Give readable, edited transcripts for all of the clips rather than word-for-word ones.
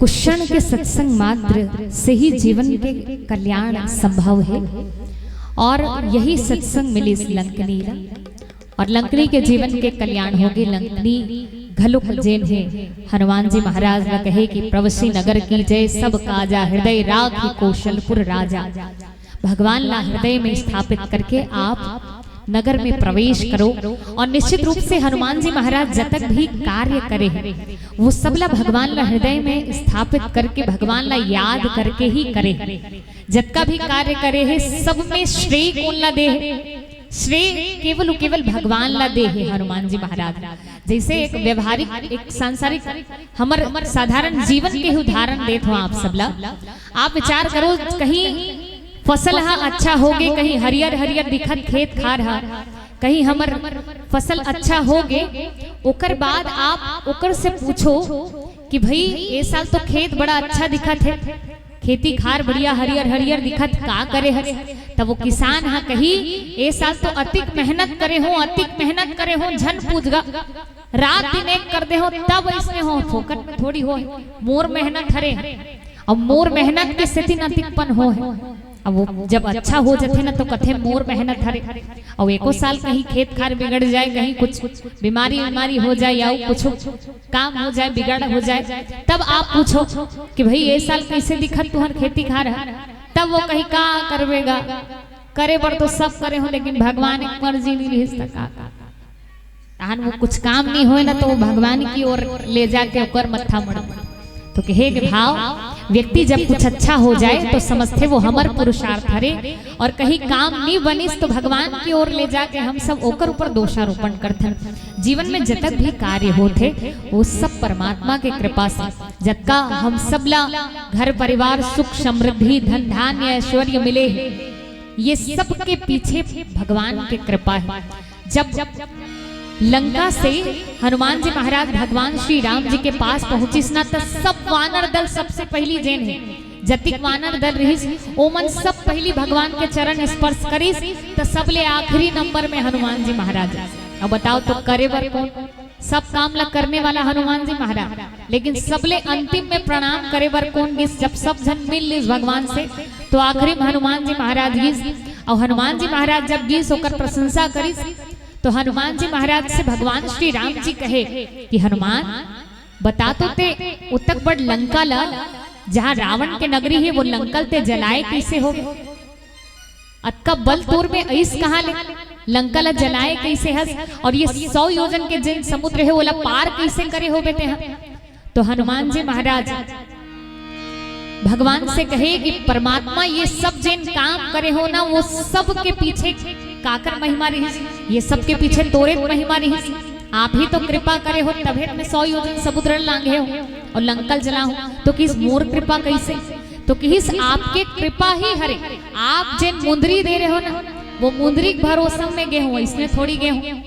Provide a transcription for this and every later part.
Cushion के सत्संग मात्र से ही जीवन के कल्याण संभव है। और यही सत्संग मिली इस लंकनी और लंकनी के जीवन के कल्याण होगे। लंकनी घलुक जेन है हनुमान जी महाराज ने कहे कि प्रवसी नगर की जय सब काजा हृदय राखी कौशलपुर राजा। भगवान ला हृदय में स्थापित करके आप नगर में प्रवेश करो और निश्चित रूप से हनुमान जी महाराज जब तक भी कार्य करे वो सबला भगवान ला हृदय में स्थापित करके भगवान ला याद करके ही करे। जब भी कार्य करे है सब में श्रेय कौन ला दे है? श्रेय केवल भगवान ला दे है हनुमान जी महाराज। जैसे एक व्यवहारिक एक सांसारिक हमर साधारण जीवन के उदाहरण देत हो आप सबला। आप विचार करो कहीं फसल हा अच्छा होगे, कहीं हरियर हरियर दिखत खेत खार हा, कहीं हमर फसल अच्छा होगे ओकर बाद आप ओकर से पूछो कि भाई ये साल तो खेत बड़ा अच्छा दिखत है, खेती खार बढ़िया हरियर हरियर दिखत का करे है? तब वो किसान हा कही ये साल तो अतिक मेहनत करे हो झन पूजगा रात दिन एक कर दे हो तब इसमें हो फोकट में थोड़ी हो मोर मेहनत हरे। अब मोर मेहनत के स्थिति नतिकपन हो है। अब वो जब अच्छा हो जाते ना तो कथे मोर मेहनत हरे। और एको साल कहीं खेत खार बिगड़ जाए, कहीं कुछ बीमारी हो जाए या कुछ काम हो जाए बिगड़ हो जाए, तब आप पूछो कि भाई ये साल कैसे दिखत तुहर खेती खार है? तब वो कहीं का करवेगा करे पर तो सब करे हो, लेकिन भगवान एक मर्जी नहीं है वो कुछ काम नहीं हो ना तो वो भगवान की ओर ले जाके ओकर मत्था मड़। तो कहे भाव व्यक्ति जब कुछ अच्छा हो जाए तो समझते वो हमर पुरुषार्थ हरे, और कहीं काम नहीं बनिस तो भगवान की ओर ले जाके हम सब ओकर ऊपर दोषारोपण करते। जीवन में जतक भी कार्य होते वो सब परमात्मा के कृपा से जतका हम सबला घर परिवार सुख समृद्धि धन धान्य ऐश्वर्य मिले ये सब के पीछे भगवान की कृपा है। जब लंका से हनुमान जी महाराज भगवान श्री राम जी के पास पहुंचिस ना तो सब वानर दल सबसे पहली जेन है जतिक वानर दल रहिस ओमन सब पहली भगवान के चरण स्पर्श करिस तो सबले आखिरी नंबर में हनुमान जी महाराज। अब बताओ तो करे बर कौन? सब काम ला करने वाला हनुमान जी महाराज, लेकिन सबले अंतिम में प्रणाम करे बर कौन गिस? जब सब जन मिल लिस भगवान से तो आखिरी में हनुमान जी महाराज गिस। और हनुमान जी महाराज जब गिस होकर प्रशंसा करिस तो हनुमान जी महाराज से भगवान श्री राम जी कहे कि हनुमान बता तो ते उतक बड़ लंका ला जहाँ रावण के नगरी है वो लंकल ते जलाए कैसे हो? अतका बल तोर में ऐस कहाँ ले लंका ला जलाए कैसे हस? और ये 100 योजन के जिन समुद्र है वो ला पार कैसे करे हो बेटे हम? तो हनुमान जी महाराज भगवान से कहे कि परमात्मा ये सब जिन काम करे हो ना वो सब के पीछे काकर महिमा रही, ये सब के पीछे तोरे महिमा रही। आप ही तो कृपा करे हो तभी में 100 योजन समुद्र लांघे हो और लंकल जला हो, तो किस मोर कृपा कैसे? तो किस आपके कृपा ही हरे। आप जिन मुंदरी दे रहे हो ना वो मुंदरी भरोसा में गेहूं, इसमें थोड़ी गेहूं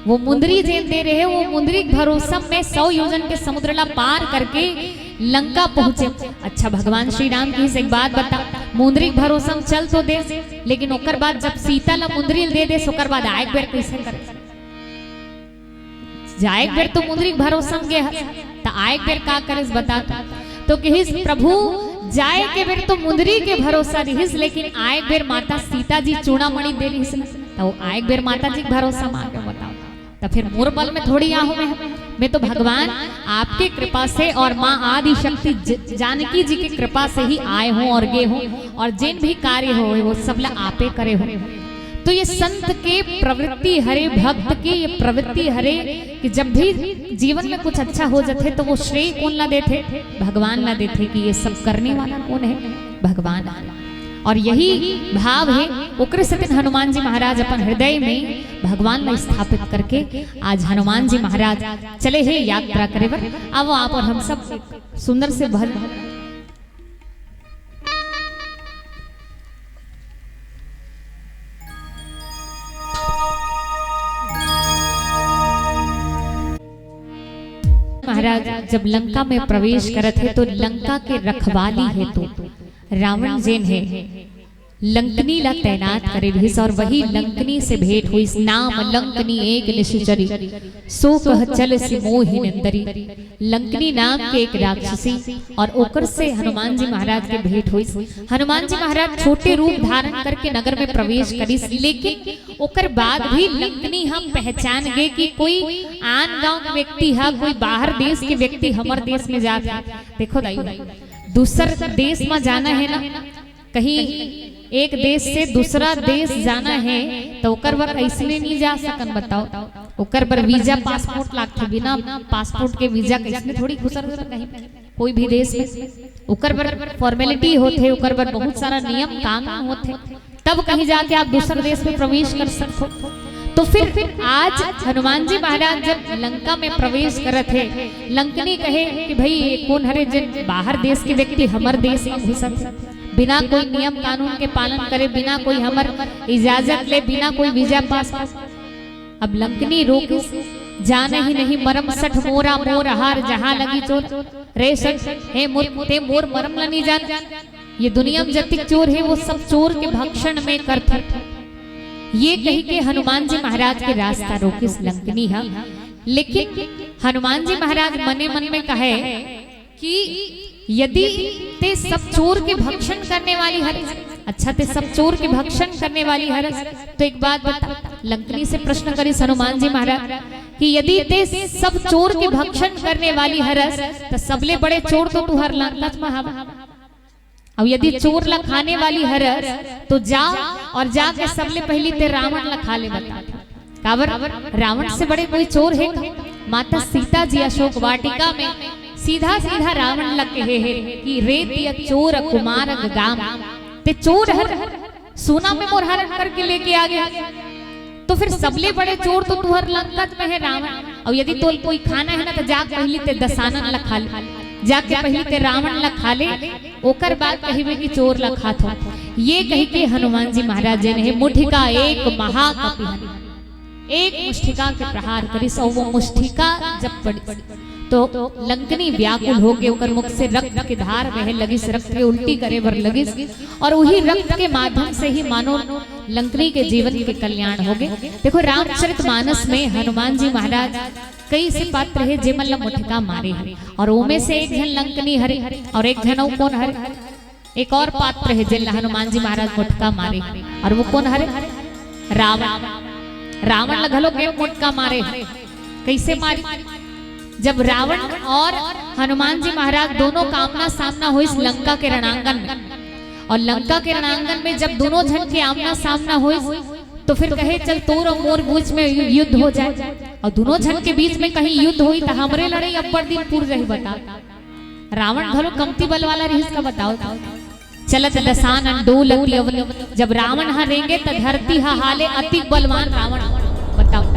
वो मुंदरी जिन दे रहे हो वो मुंदरी भरोसा में 100 योजन के समुद्र ला पार करके लंका पहुंचे। अच्छा भगवान श्री राम की एक बात बता, मुंदरी भरोसा चल तो दे, लेकिन ओकर बाद जब सीता ला मुंदरी दे दे ओकर बाद आए बेर कैसे करे? जाए बेर तो मुंदरी भरोसा गे तो आए बेर का करेस बता? तो कहिस प्रभु जाए के बेर तो मुंदरी के भरोसा रहिस, लेकिन आए बेर माता सीता जी चूड़ामणि दे रही तो आए बेर माता जी भरोसा मांगे बताओ। तो फिर मोर बल में थोड़ी आहू मैं तो भगवान आपके कृपा से और माँ आदि शक्ति जानकी जी की कृपा से ही आए हूँ और गे हूँ, और जिन भी कार्य हो वो सब ला आपे करे हो। तो ये संत के प्रवृत्ति हरे, भक्त की ये प्रवृत्ति हरे कि जब भी जीवन में कुछ अच्छा हो जाते तो वो श्रेय कौन ला देते? भगवान ला देते कि ये सब करने वाला कौन है? भगवान। और यही भाव है ओकरे सतिन हनुमान जी महाराज अपन हृदय में भगवान में स्थापित करके आज हनुमान जी महाराज चले हैं यात्रा करे बर। अब आप और हम सब सुंदर से भर महाराज जब लंका में प्रवेश करत है तो लंका के रखवाली है तो रावण जेन है लंकनी ला तैनात करे रहिस और वही लंकनी से भेंट हुई। नाम लंकनी एक निश्चरी सो कह चल सी मोहि निंदरी। लंकनी नाम के एक राक्षसी और ओकर से हनुमान जी महाराज के भेंट हुई। हनुमान जी महाराज छोटे रूप धारण करके नगर में प्रवेश करिस, लेकिन ओकर बाद भी लंकनी हम पहचान गए कि कोई आन गांव के व्यक्ति है, कोई बाहर देश के व्यक्ति हमारे देश में जाते हैं। देखो दाई, दूसर देश में जाना है ना, कहीं एक देश से दूसरा देश जाना है तो ओकर बर ऐसे नहीं जा सकन। बताओ, ओकर बर वीजा पासपोर्ट लागथे, बिना पासपोर्ट के वीजा कैसे थोड़ी घुसर कहीं कोई भी देश में। ओकर बर फॉर्मेलिटी होथे, ओकर बर बहुत सारा नियम कानून होथे, तब कहीं जाके आप दूसरे देश में प्रवेश कर सकते। तो फिर आज हनुमान जी महाराज जब लंका में प्रवेश करत है, लंकनी कहे कि भाई कौन हरे जिन बाहर देश के व्यक्ति हमर देश में घुसत, बिना कोई नियम कानून के पालन करे, बिना कोई हमर इजाजत ले, बिना कोई वीजा पास। अब लंकनी रोक जाने ही नहीं मरम सठ मोरा मोर हार जहां लगी चोर रे सठ हे मोर ते मोर मरम लनी जान। ये दुनिया में जतिक चोर है वो सब चोर के भक्षण में करते। ये कही के हनुमान जी महाराज के रास्ता रोकिस लंकनी है। लेकिन हनुमान जी महाराज मने मन में कहे कि यदि ते सब चोर के भक्षण करने वाली हर, अच्छा ते सब चोर के भक्षण करने वाली हर, तो एक बात बता, लंकनी से प्रश्न करी हनुमान जी महाराज कि यदि ते सब चोर के भक्षण करने वाली हरस तो सबले बड़े चोर तो तू हर लंका में हवा, और यदि चोर ला खाने वाली हरस तो जा और जाके सबले पहली ते रावण ला खा ले। बता काबर रावण से बड़े कोई चोर है? माता सीता जी अशोक वाटिका में सीधा सीधा रावण लग कहे है कि रे दिया चोर कुमार गाम, ते चोर हर सोना में मोर हरण करके लेके आ गया। तो फिर सबले बड़े चोर तो तू हर लंका में है रावण, और यदि तो कोई खाना है ना तो जाके पहली ते दसानन ला खा ले, जाके पहली ते रावण ला खा ले, ओकर बाद कहिबे कि चोर ला खात हो। ये कही के हनुमान जी महाराज ने मुठिका एक महाकपि एक मुष्टिका के प्रहार करिस, और वो मुष्टिका जब पड़ी तो लंकनी व्याकुल हो गए, ओकर मुख से रक्त की धार बहे लगिस, रक्त के उल्टी करे बर लगिस, और वही रक्त के माध्यम से ही मानो लंकनी के जीवन के कल्याण हो गए। देखो रामचरितमानस में हनुमान जी महाराज कई से पात्र है जेमल मुठिका मारे हैं, और उनमें से एक जन लंकनी हरे और एक जन कौन हरे, एक और पात्र है जिन हनुमान जी महाराज मुठिका मारे, और वो कौन हरे? रावण। रावण लगलो के मुठिका मारे, कैसे मारी? जब रावण और हनुमान जी महाराज दोनों कामना सामना हुई लंका के रणांगण में, और लंका के रणांगण में जब दोनों जन के आमना सामना हुई तो फिर कहे चल तोर और मोर बीच में युद्ध हो जाए, और दोनों जन के बीच में कहीं युद्ध हुई तो हमरे लड़ाई अब्बर दिन पूर रही। बता रावण घरो कमती बल वाला रही, का बताओ। चलत दसानन डोलती अवनी, जब रावण हरेंगे तो धरती हाले अति बलवान रावण। बताओ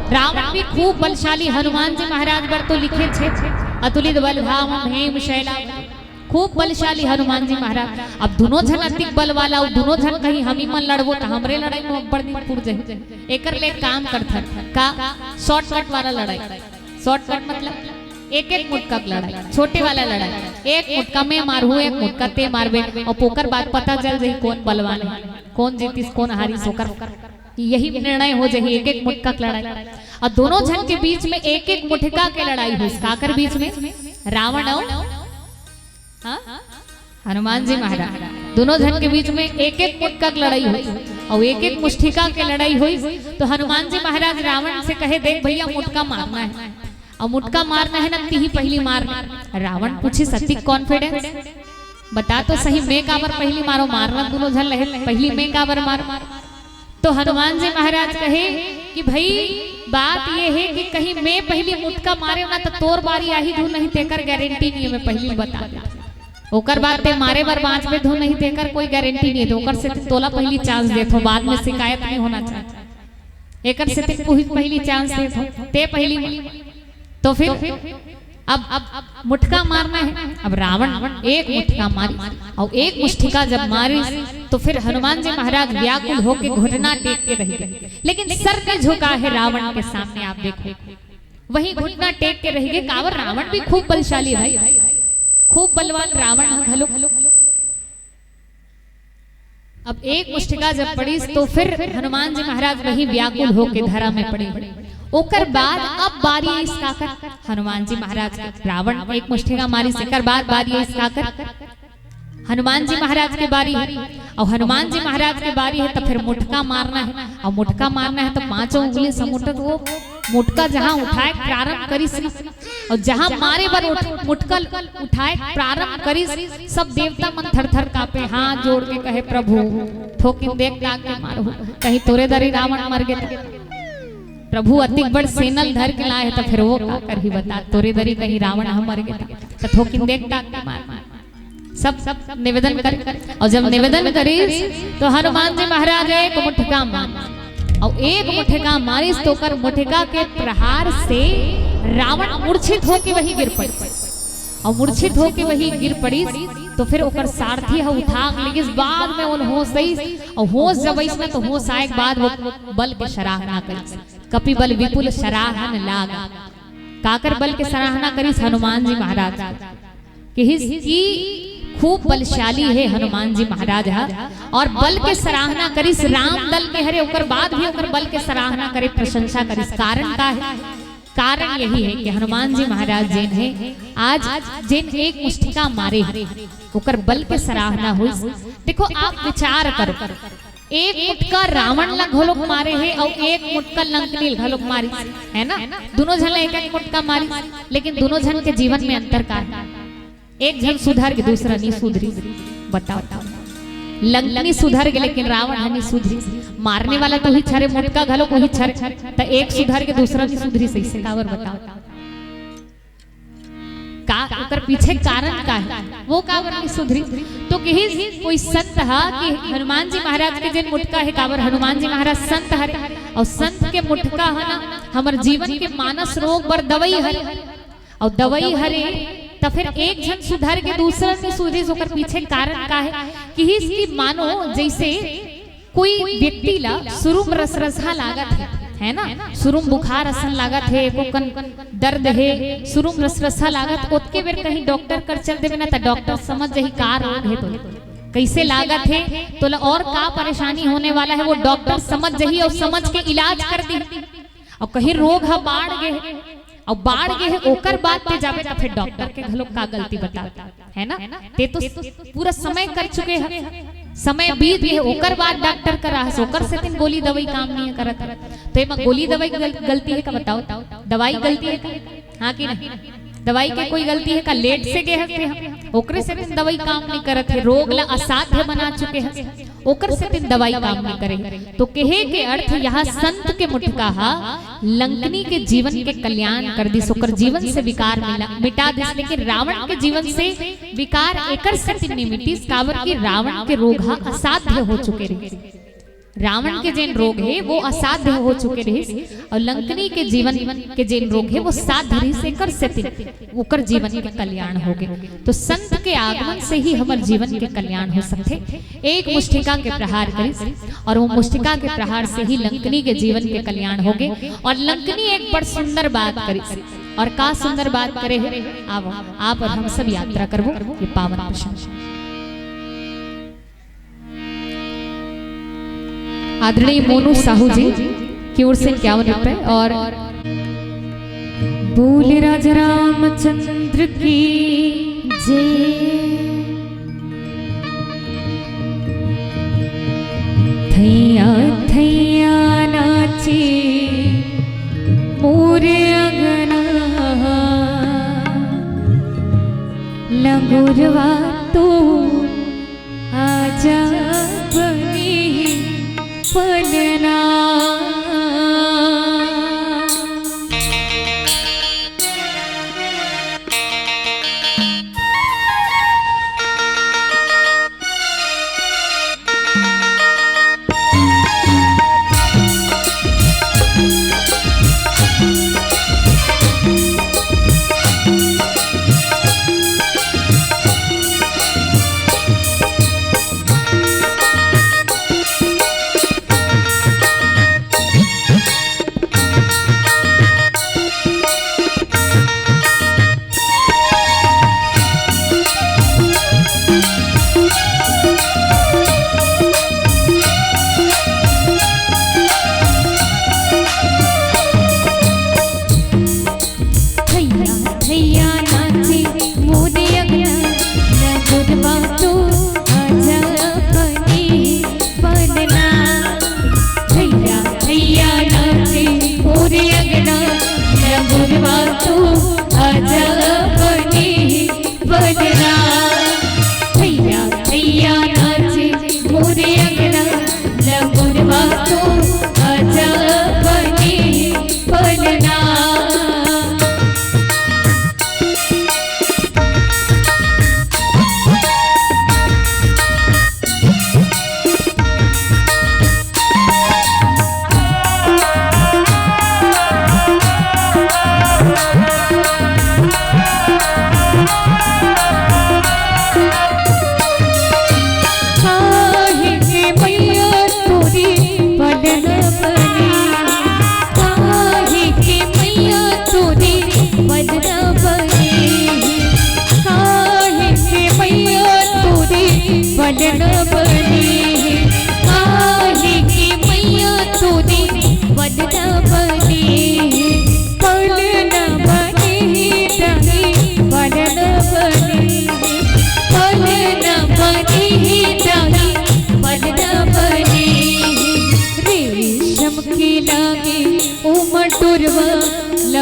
रावण भी खूब बलशाली, हनुमान जी महाराज बर तो लिखे छे अतुलित बल भाव हेम शैला, खूब बलशाली हनुमान जी महाराज। अब दोनों जन अधिक बल वाला, और दोनों जन कहीं हम ही मन लड़बो तो हमरे लड़ाई में अब्बड़ दिन पुर जाए। एकर ले काम करथन का शॉर्टकट वाला लड़ाई। शॉर्टकट मतलब एक एक मुटका लड़ाई, छोटे वाला लड़ाई, एक मुटका में मारू, एक मुटका ते मारबे, और पोकर बाद पता चल जाए कौन बलवान है, कौन जीतीस कौन हारिस, होकर यही निर्णय हो जाए। एक एक मुटका लड़ाई, और दोनों जन के बीच में एक एक मुठिका के लड़ाई हुई। काकर बीच में? रावण और हनुमान जी महाराज, दोनों जन के बीच में एक एक मुटका की लड़ाई हुई, और एक एक मुष्टिका के लड़ाई हुई। तो हनुमान जी महाराज रावण से कहे देख भैया मुटका मारना है, और मुटका मारना है ना ती ही पहली मारना। रावण पूछी सती कॉन्फिडेंस, बता तो सही मैं काबर पहली मारो, मारना दोनों जन लहे पहली मैं काबर मारो। तो हनुमान जी महाराज कहे कि भाई बात ये है कि कहीं मैं पहली मुटका मारे ना तो तोर बारी आही धू नहीं तेकर गारंटी नहीं है, मैं पहली बता दे। ओकर बाद ते मारे बार बाँच में धू नहीं तेकर कोई गारंटी नहीं है, तो ओकर से तोला पहली चांस देथो, बाद में शिकायत नहीं होना चाहिए। एकर से ते पहली चांस देथो, ते पहली। तो फिर अब मुठका मारना है। अब रावण एक मुठका मारी, और एक मुष्टिका जब मारी तो फिर हनुमान जी महाराज व्याकुल होके घुटना टेक के रह गए, लेकिन सर ने झुका है रावण के सामने। आप देखो वही घुटना टेक के रह गए। कावर रावण भी खूब बलशाली भाई, खूब बलवान रावण। अब एक मुष्टिका जब पड़ी तो फिर हनुमान जी महाराज वही व्याकुल होके धरा में पड़े। ओकर बाद अब बारी इसका कर हनुमान जी महाराज के रावण एक मुष्टिका मारी से कर बाद बारी इसका कर हनुमान जी महाराज के बारी है। और हनुमान जी महाराज के बारी है तो फिर मुटका मारना है। और मुटका मारना है तो पांचों उंगली समुटत वो मुटका जहां उठाए प्रारंभ करिस और जहां मारे बर मुटका उठाए प्रारंभ करिस सब देवता मन थर थर कापे हाथ जोड़ के कहे प्रभु ठोकिन देख ताक के मारो कहीं तोरे दरी रावण मर गए। प्रभु अति बड़ सेनल धर के लाए तो फिर वो का कर ही बता तोरे दरी कहीं रावण हम मर गए तो ठोकिन देख ताक के मार सब निवेदन कर। और जब निवेदन करिस तो हनुमान जी महाराज एक मुठका मार और एक मुठका मारिस तो कर मुठका के प्रहार से रावण मूर्छित होके वही गिर पड़ी। और मूर्छित होके वही गिर पड़ी तो फिर ओकर सारथी है उठा लेकिन बाद में उन होश दई और होश जब इसमें तो होश आए बाद वो बल के सराहना करी कपि बल विपुल सराहन लागा काकर बल के सराहना करी हनुमान जी महाराज की खूब बलशाली है हनुमान जी महाराज और बल के सराहना करिस राम दल के हरे ओकर बाद भी ओकर बल के सराहना करे प्रशंसा करिस। कारण का है कारण यही है कि हनुमान जी महाराज जिन है आज जिन एक मुष्टिका मारे ओकर बल के सराहना हुई। देखो आप विचार करो एक मुटका रावण ला घोलोक मारे है और एक मुटका लंकनील घोलोक मारी है ना। दोनों जन एक एक मुटका मारी लेकिन दोनों जन के जीवन में अंतर का है। एक जन सुधर के दूसरा नहीं सुधरी। बताओ लंकनी सुधर गए लेकिन रावण नहीं सुधरी। मारने वाला तो ही छरे मुटका घलो को ही छर तो एक सुधर के दूसरा नहीं सुधरी। सही से कावर बताओ का उकर पीछे कारण का है वो कावर नहीं सुधरी। तो कहीं कोई संत है कि हनुमान जी महाराज के जिन मुटका है कावर हनुमान जी महाराज संत हरे और संत के मुटका है ना हमारे जीवन के मानस रोग पर दवाई हरे और दवाई हरे तो फिर एक जन सुधर के दूसरा से सुधरी होकर पीछे कारण का है कि इसकी मानो जैसे कोई व्यक्ति ला सुरुम रस रसा लागत है ना सुरुम बुखार असन लागत है कोकन दर्द है सुरुम रस रसा लागत ओतके बेर कहीं डॉक्टर कर चल देवे ना तो डॉक्टर समझ जही का रोग है तो कैसे लागत है तो और का परेशानी होने वाला है वो डॉक्टर समझ जही और समझ के इलाज कर दी। और कहीं रोग है बाढ़ गए और बाढ़ गए है ओकर बात पे जावे तो फिर डॉक्टर के घलो का गलती बताता है ना। ते तो पूरा समय कर चुके हैं समय बीत गए ओकर बाद डॉक्टर करा है ओकर से दिन गोली दवाई काम नहीं करत तो एमा गोली दवाई गलती है का बताओ दवाई गलती है हाँ कि नहीं दवाई के कोई गलती है का लेट से गए हैं ओकरे से दिन दवाई काम नहीं करत है रोग ला असाध्य बना चुके हैं ओकर से दिन दवाई काम नहीं करे। तो कहे के अर्थ यहाँ संत के मुटका लंकनी के जीवन के कल्याण कर दी ओकर जीवन से विकार मिटा दिस लेकिन रावण के जीवन से विकार एकर से नहीं मिटी कावर की रावण के रोग असाध्य हो चुके रहे। रावण के जिन रोग है वो असाध्य हो चुके रहे और लंकनी के जीवन के जिन रोग है वो साध्य रही से कर सकते ओकर जीवन के कल्याण हो गए। तो संत के आगमन से ही हमारे जीवन के कल्याण हो सकते। एक मुष्टिका के प्रहार करी और वो मुष्टिका के प्रहार से ही लंकनी के जीवन के कल्याण हो गए। और लंकनी एक बड़ सुंदर बात करी और का सुंदर बात करे है आप और हम सब यात्रा करबो ये पावन प्रशंसा। आदरणीय मोनू साहू जी की ओर से 51 रुपए और बोले राजा रामचंद्र की जय। थैया थैया नाचे मोरे अगना लगोरवा तो आजा बनी पलना।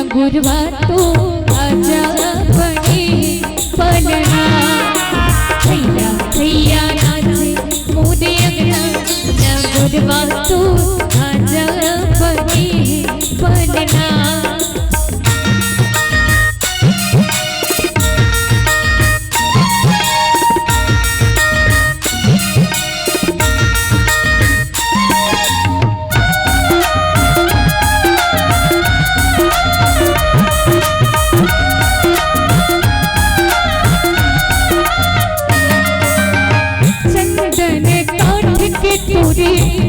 लंगुरवा तो आजा बने पलना भैया भैया नाचे मोरे अंगना लंगुरवा तो आजा बने पलना।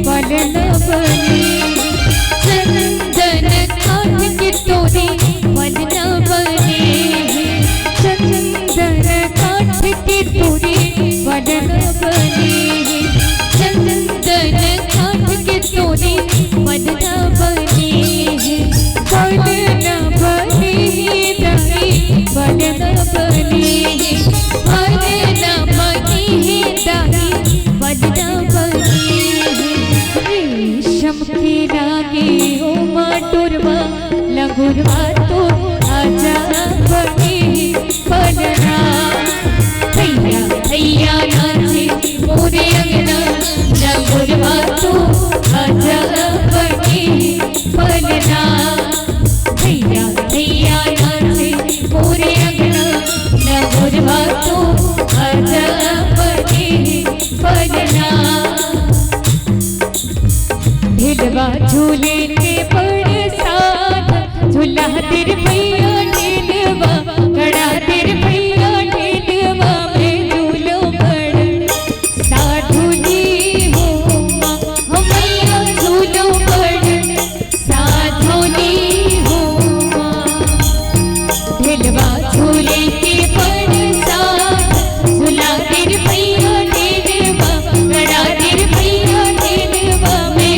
पलना बनी चंदन काठ के तोरे पलना बने चंदन काठ के तोरे पलना बने चंदन काठ के तोरे पलना बने पलना बने दाई पलना बने पलना बने दाई पलना बने के लागे ओ माटुरवा लंगुरवा तो आजा बने पलना भैया भैया नाचे मोरे अंगना लंगुरवा तो आजा बने पलना भैया भैया नाचे मोरे अंगना लंगुरवा तो आजा बने पलना। ढिलवा झूले के बड़े साथ झूला तेरे भैया ढिलवा गड़ा तेरे भैया ढिलवा में झूलो बड़ साधुनी हो माँ भैया झूलो बड़ साधुनी हो माँ ढिलवा झूले के बड़े साथ झूला तेरे भैया ढिलवा गड़ा तेरे भैया ढिलवा में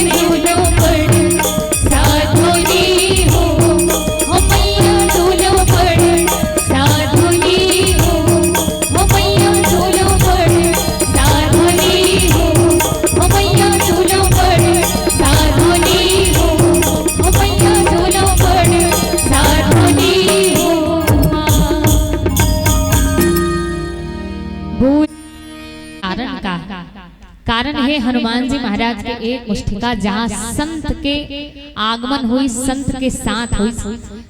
कारण है हनुमान जी महाराज के एक मुष्टिका जहाँ संत के आगमन हुई, संत के साथ हुई,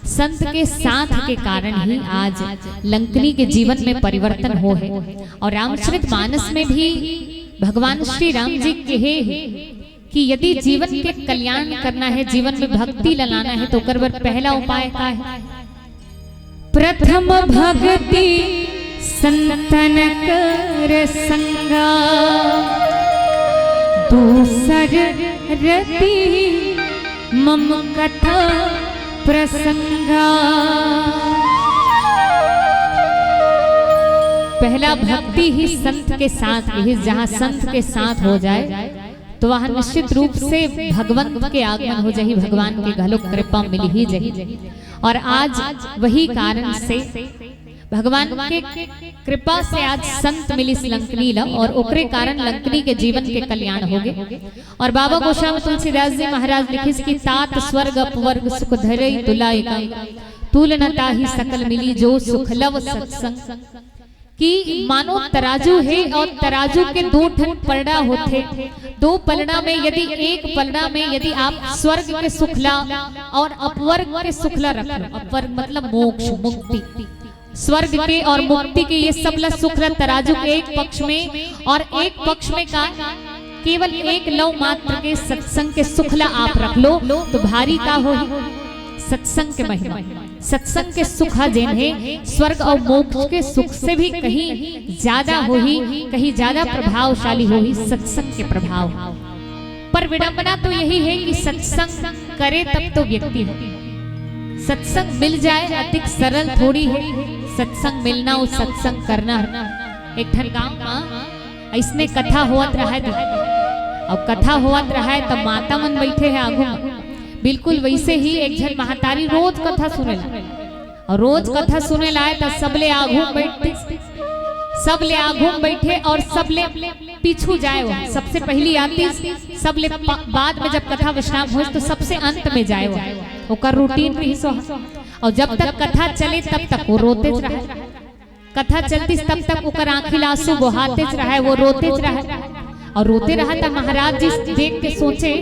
संत के साथ के कारण ही आज लंकनी के जीवन में परिवर्तन हो है। और रामचरितमानस में भी भगवान श्री राम जी कहे कि यदि जीवन के कल्याण करना है, जीवन में भक्ति लाना है, तो कर पहला उपाय क्या है? प्रथम भक्ति संतन कर संगा दूसर रति मम कथा प्रसंगा। पहला भक्ति ही संत के साथ ही, जहाँ संत के साथ हो जाए तो वहाँ निश्चित रूप से भगवंत के आगमन हो जाए, भगवान के घलो कृपा मिली ही जाए। और आज वही कारण से भगवान के कृपा से आज संत मिली लंकनी ला, और ओकरे कारण लंकनी के जीवन के कल्याण हो गए। और बाबा गोस्वामी तुलसीदास जी महाराज लिखिस कि तात स्वर्ग अपवर्ग सुख धरई तुलाई तुलनता ही सकल मिली जो सुख लव सत्संग। कि मानो तराजू है और तराजू के दो ठन पलड़ा होते, दो पलड़ा में यदि एक पलड़ा में यदि आप स्वर्ग के सुखला और अपवर्ग के सुखला रख लो, अपवर्ग मतलब मोक्ष मुक्ति, स्वर्ग के और मुक्ति के ये सब सुख तराजू के एक पक्ष में, और एक पक्ष में का केवल एक लव मात्र के सत्संग के सुखला आप रख लो तो भारी का हो सत्संग के महिमा, सत्संग के सुख जेन है स्वर्ग और मोक्ष के सुख से भी कहीं ज्यादा हो ही, कहीं ज्यादा प्रभावशाली हो ही सत्संग के प्रभाव। पर विडंबना तो यही है कि सत्संग करे तब तो व्यक्ति हो, सत्संग मिल जाए अधिक सरल थोड़ी है, सत्संग मिलना और सत्संग करना। एक ठन गांव में इसने कथा होत रहा है, और कथा होत रहा है तब माता मन बैठे है आगू, बिल्कुल वैसे ही एक जन महतारी रोज कथा सुने ला, और रोज कथा सुने लाए तो सबले आगू बैठते, सबले आगू बैठे और सबले पीछू जाए, वो सबसे पहली आती, सबले बाद में जब कथा विश्राम हो तो सबसे अंत में जाए, वो ओकर रूटीन रही सो। और जब तक कथा चले तब तक वो रोते रहे, कथा चलती तब तक ओकर आंखिल आंसू बहाते रहे, वो रोते रहे और रोते रहा था। महाराज जी देख के सोचे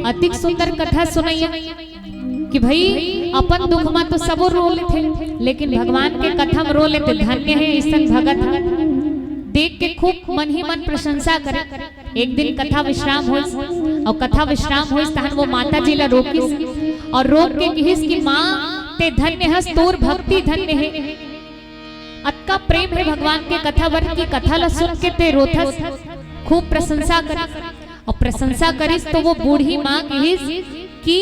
अति सुंदर कथा सुनैया कि भाई अपन दुख में तो सब रो लेते, लेकिन भगवान के कथा में रो लेते, धन्य है ईसन भगत। देख के खूब मन ही मन प्रशंसा करे। एक दिन कथा विश्राम हो और कथा विश्राम हो तहन वो माता जी ला रोकिस और रोक के कहिस कि माँ ते धन्य हस, तोर भक्ति धन्य है, अतका प्रेम है भगवान के कथा वर की कथा ला सुन के ते रोथस। खूब प्रशंसा करी और प्रशंसा करिस तो वो बूढ़ी माँ कहिस कि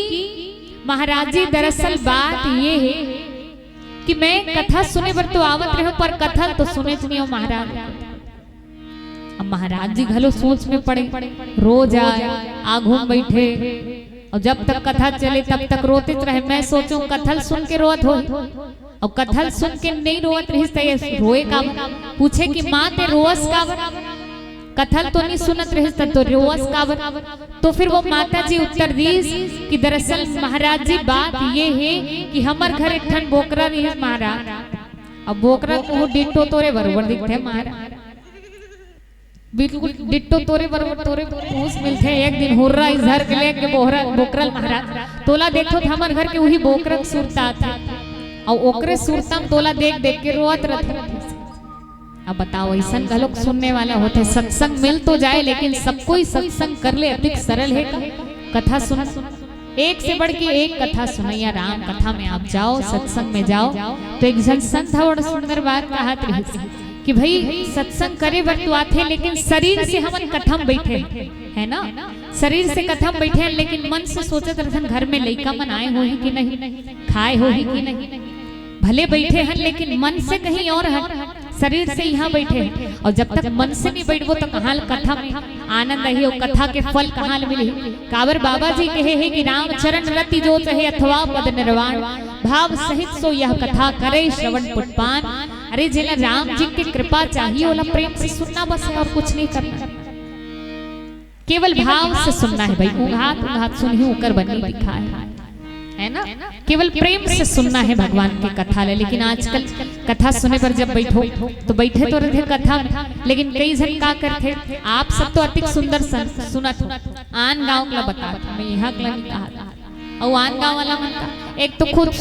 महाराज जी दरअसल बात ये है कि मैं कथा सुने पर तो आवत रहो पर कथा तो सुने नहीं हो महाराज। अब महाराज जी घलो सोच में पड़े, रोज आए आघूम बैठे और जब तक कथा चले तब तक रोते रहे। मैं सोचूं कथल सुन के रोत हो और कथल सुन के नहीं रोत रही रोए का, पूछे कि माँ ते रोस का, कथल तो नहीं सुनत रहे तो रोस काबर। तो फिर वो माता जी उत्तर दीस कि दरअसल महाराज जी बात ये है कि हमार घर एक ठन बोकरा नहीं है महाराज। अब बोकरा को डिट्टो तोरे बरोबर दिखते हैं महाराज, बिल्कुल डिट्टो तोरे बरोबर तोरे पूछ मिलते। एक दिन हुर्रा इस घर के लेके बोकरा महाराज तोला देखो तो हमार घर के वही बोकरा सुरता था और ओकरे सुरता तोला देख देख के रोत रहते। अब बताओ ऐसा गलोक सुनने वाला होते, सत्संग मिल तो जाए लेकिन सब कोई सत्संग कर ले अधिक सरल है कथा सुन। एक से बढ़ के एक कथा सुनैया राम कथा में आप जाओ, सत्संग में जाओ तो एक जन संत और सुंदर बात कहत रही कि भाई सत्संग करे बर तो आते लेकिन शरीर से हम कथा में बैठे है ना, शरीर से कथा में बैठे लेकिन मन से सोचत रहन घर में लइका मन आए हो ही कि नहीं, खाए हो ही कि नहीं। भले बैठे हैं लेकिन मन से कहीं और है, शरीर से यहाँ बैठे हैं। और जब तक मन से नहीं बैठबो तो कहाँ कथा में आनंद रही और कथा के फल कहाँ मिली। काबर बाबा जी कहे है कि राम चरण रति जो चाहे अथवा पद निर्वाण, भाव सहित सो यह कथा करे श्रवण पुष्पान। अरे जिला राम जी की कृपा चाहिए ओला प्रेम से सुनना बस है और कुछ नहीं करना, केवल भाव से सुनना है भाई। उघात उघात सुनिए उकर बनी दिखा है ना, केवल प्रेम से सुनना है भगवान की कथा ले। लेकिन आजकल कथा सुने पर जब बैठो तो बैठे तो रहते कथा में, लेकिन कई जन का करते आप सब तो अति सुंदर सुनत हो। आन गांव का बता मैं यहाँ कहा और आन गांव वाला मन का एक तो खुद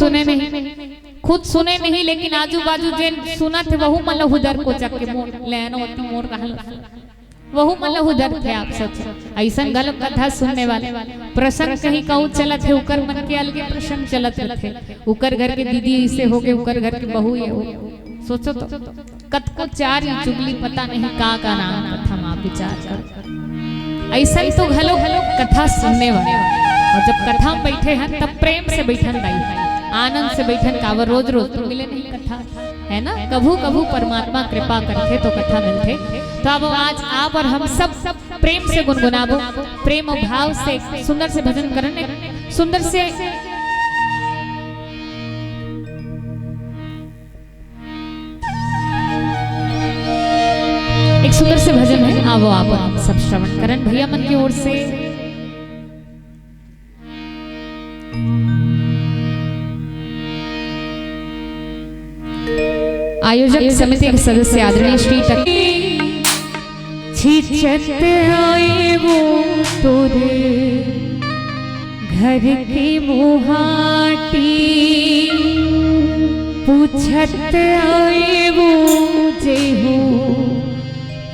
सुने नहीं लेकिन आजू बाजू जिन सुनत है वहू मतलब उधर को चक के मोर लेनो अति मोर रहल वहू मतलब उधर थे। आप सब ऐसा गलत कथा सुनने वाले प्रसंग कहीं कहूँ चलत है उकर मन के अलगे प्रसंग चलत थे, उकर घर के दीदी ऐसे हो गए, उकर घर के बहू ये हो। सोचो तो कत को चार चुगली पता नहीं का नाम कथा आप विचार कर। ऐसा तो घलो कथा सुनने वाले और जब कथा में बैठे हैं तब प्रेम से बैठन दाई आनंद से बैठन कावर रोज रोज तो मिले नहीं कथा है ना, कभू कभू परमात्मा कृपा करते तो कथा मिलते। तो अब आज आप और हम सब प्रेम से गुनगुनाबो, प्रेम और भाव से सुंदर से भजन करने सुंदर से एक सुंदर से भजन है। आवो आप और हम सब श्रवण करन भैया मन की ओर से। आयोजक समिति के सदस्य आदरणीय श्री छिचत आए वो तोरे घर की मुहाटी, पूछत आए वो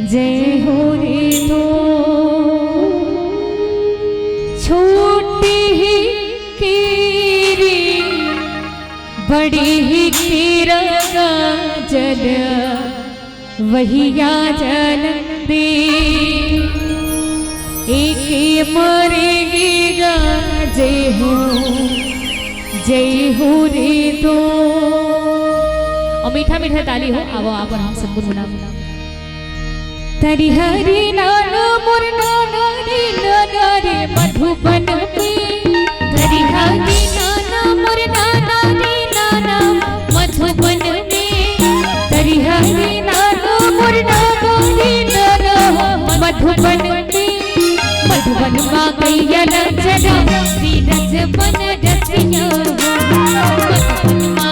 जय हो रे तो छोटी ही कीरी बड़ी ही कीरा जल वहिया जल दे एक मरेगी गा जय हो रे तो। और मीठा मीठा ताली हो। आवो आप हम सब गुनगुना तरी हरि नाना मोर नाना रे मधुबन में, तरी हरि नाना मोर नाना रे नाना मधुबन में, तरी हरि नाना मोर नाना रे नाना मधुबन में। मधुबन मा गैया लचना नीरज बन रसिया, मधुबन मा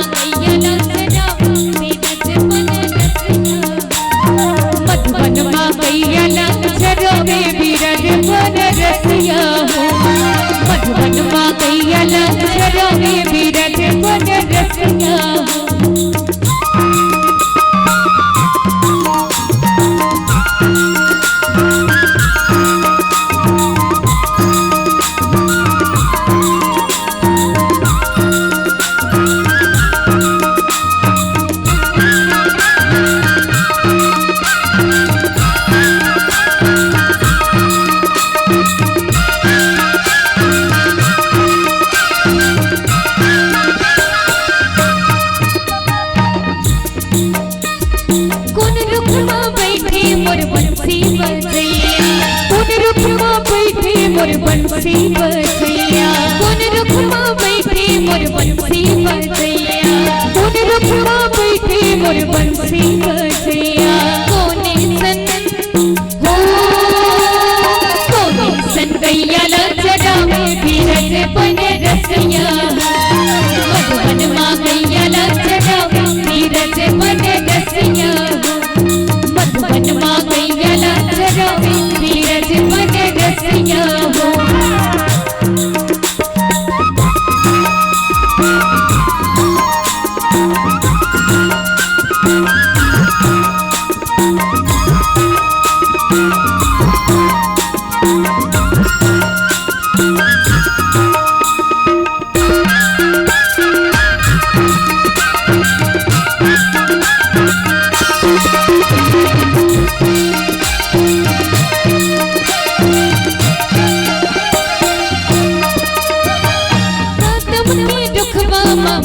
कौन रुखमा बैठे मोर बंसी बजैया, कौन रुखमा बैठे मोर बंसी बजैया, कौन रुखमा बैठे मोर बंसी बजैया, कौन रुखमा बैठे मोर बंसी बजैया। कोने सन हो कोने सन गैया लचरा में धीरज बने रसैया, मधुबन माँ गैया लचरा में धीरज बने रसैया, मधुबन माँ गैया लचरा में धीरज बने रसैया हो।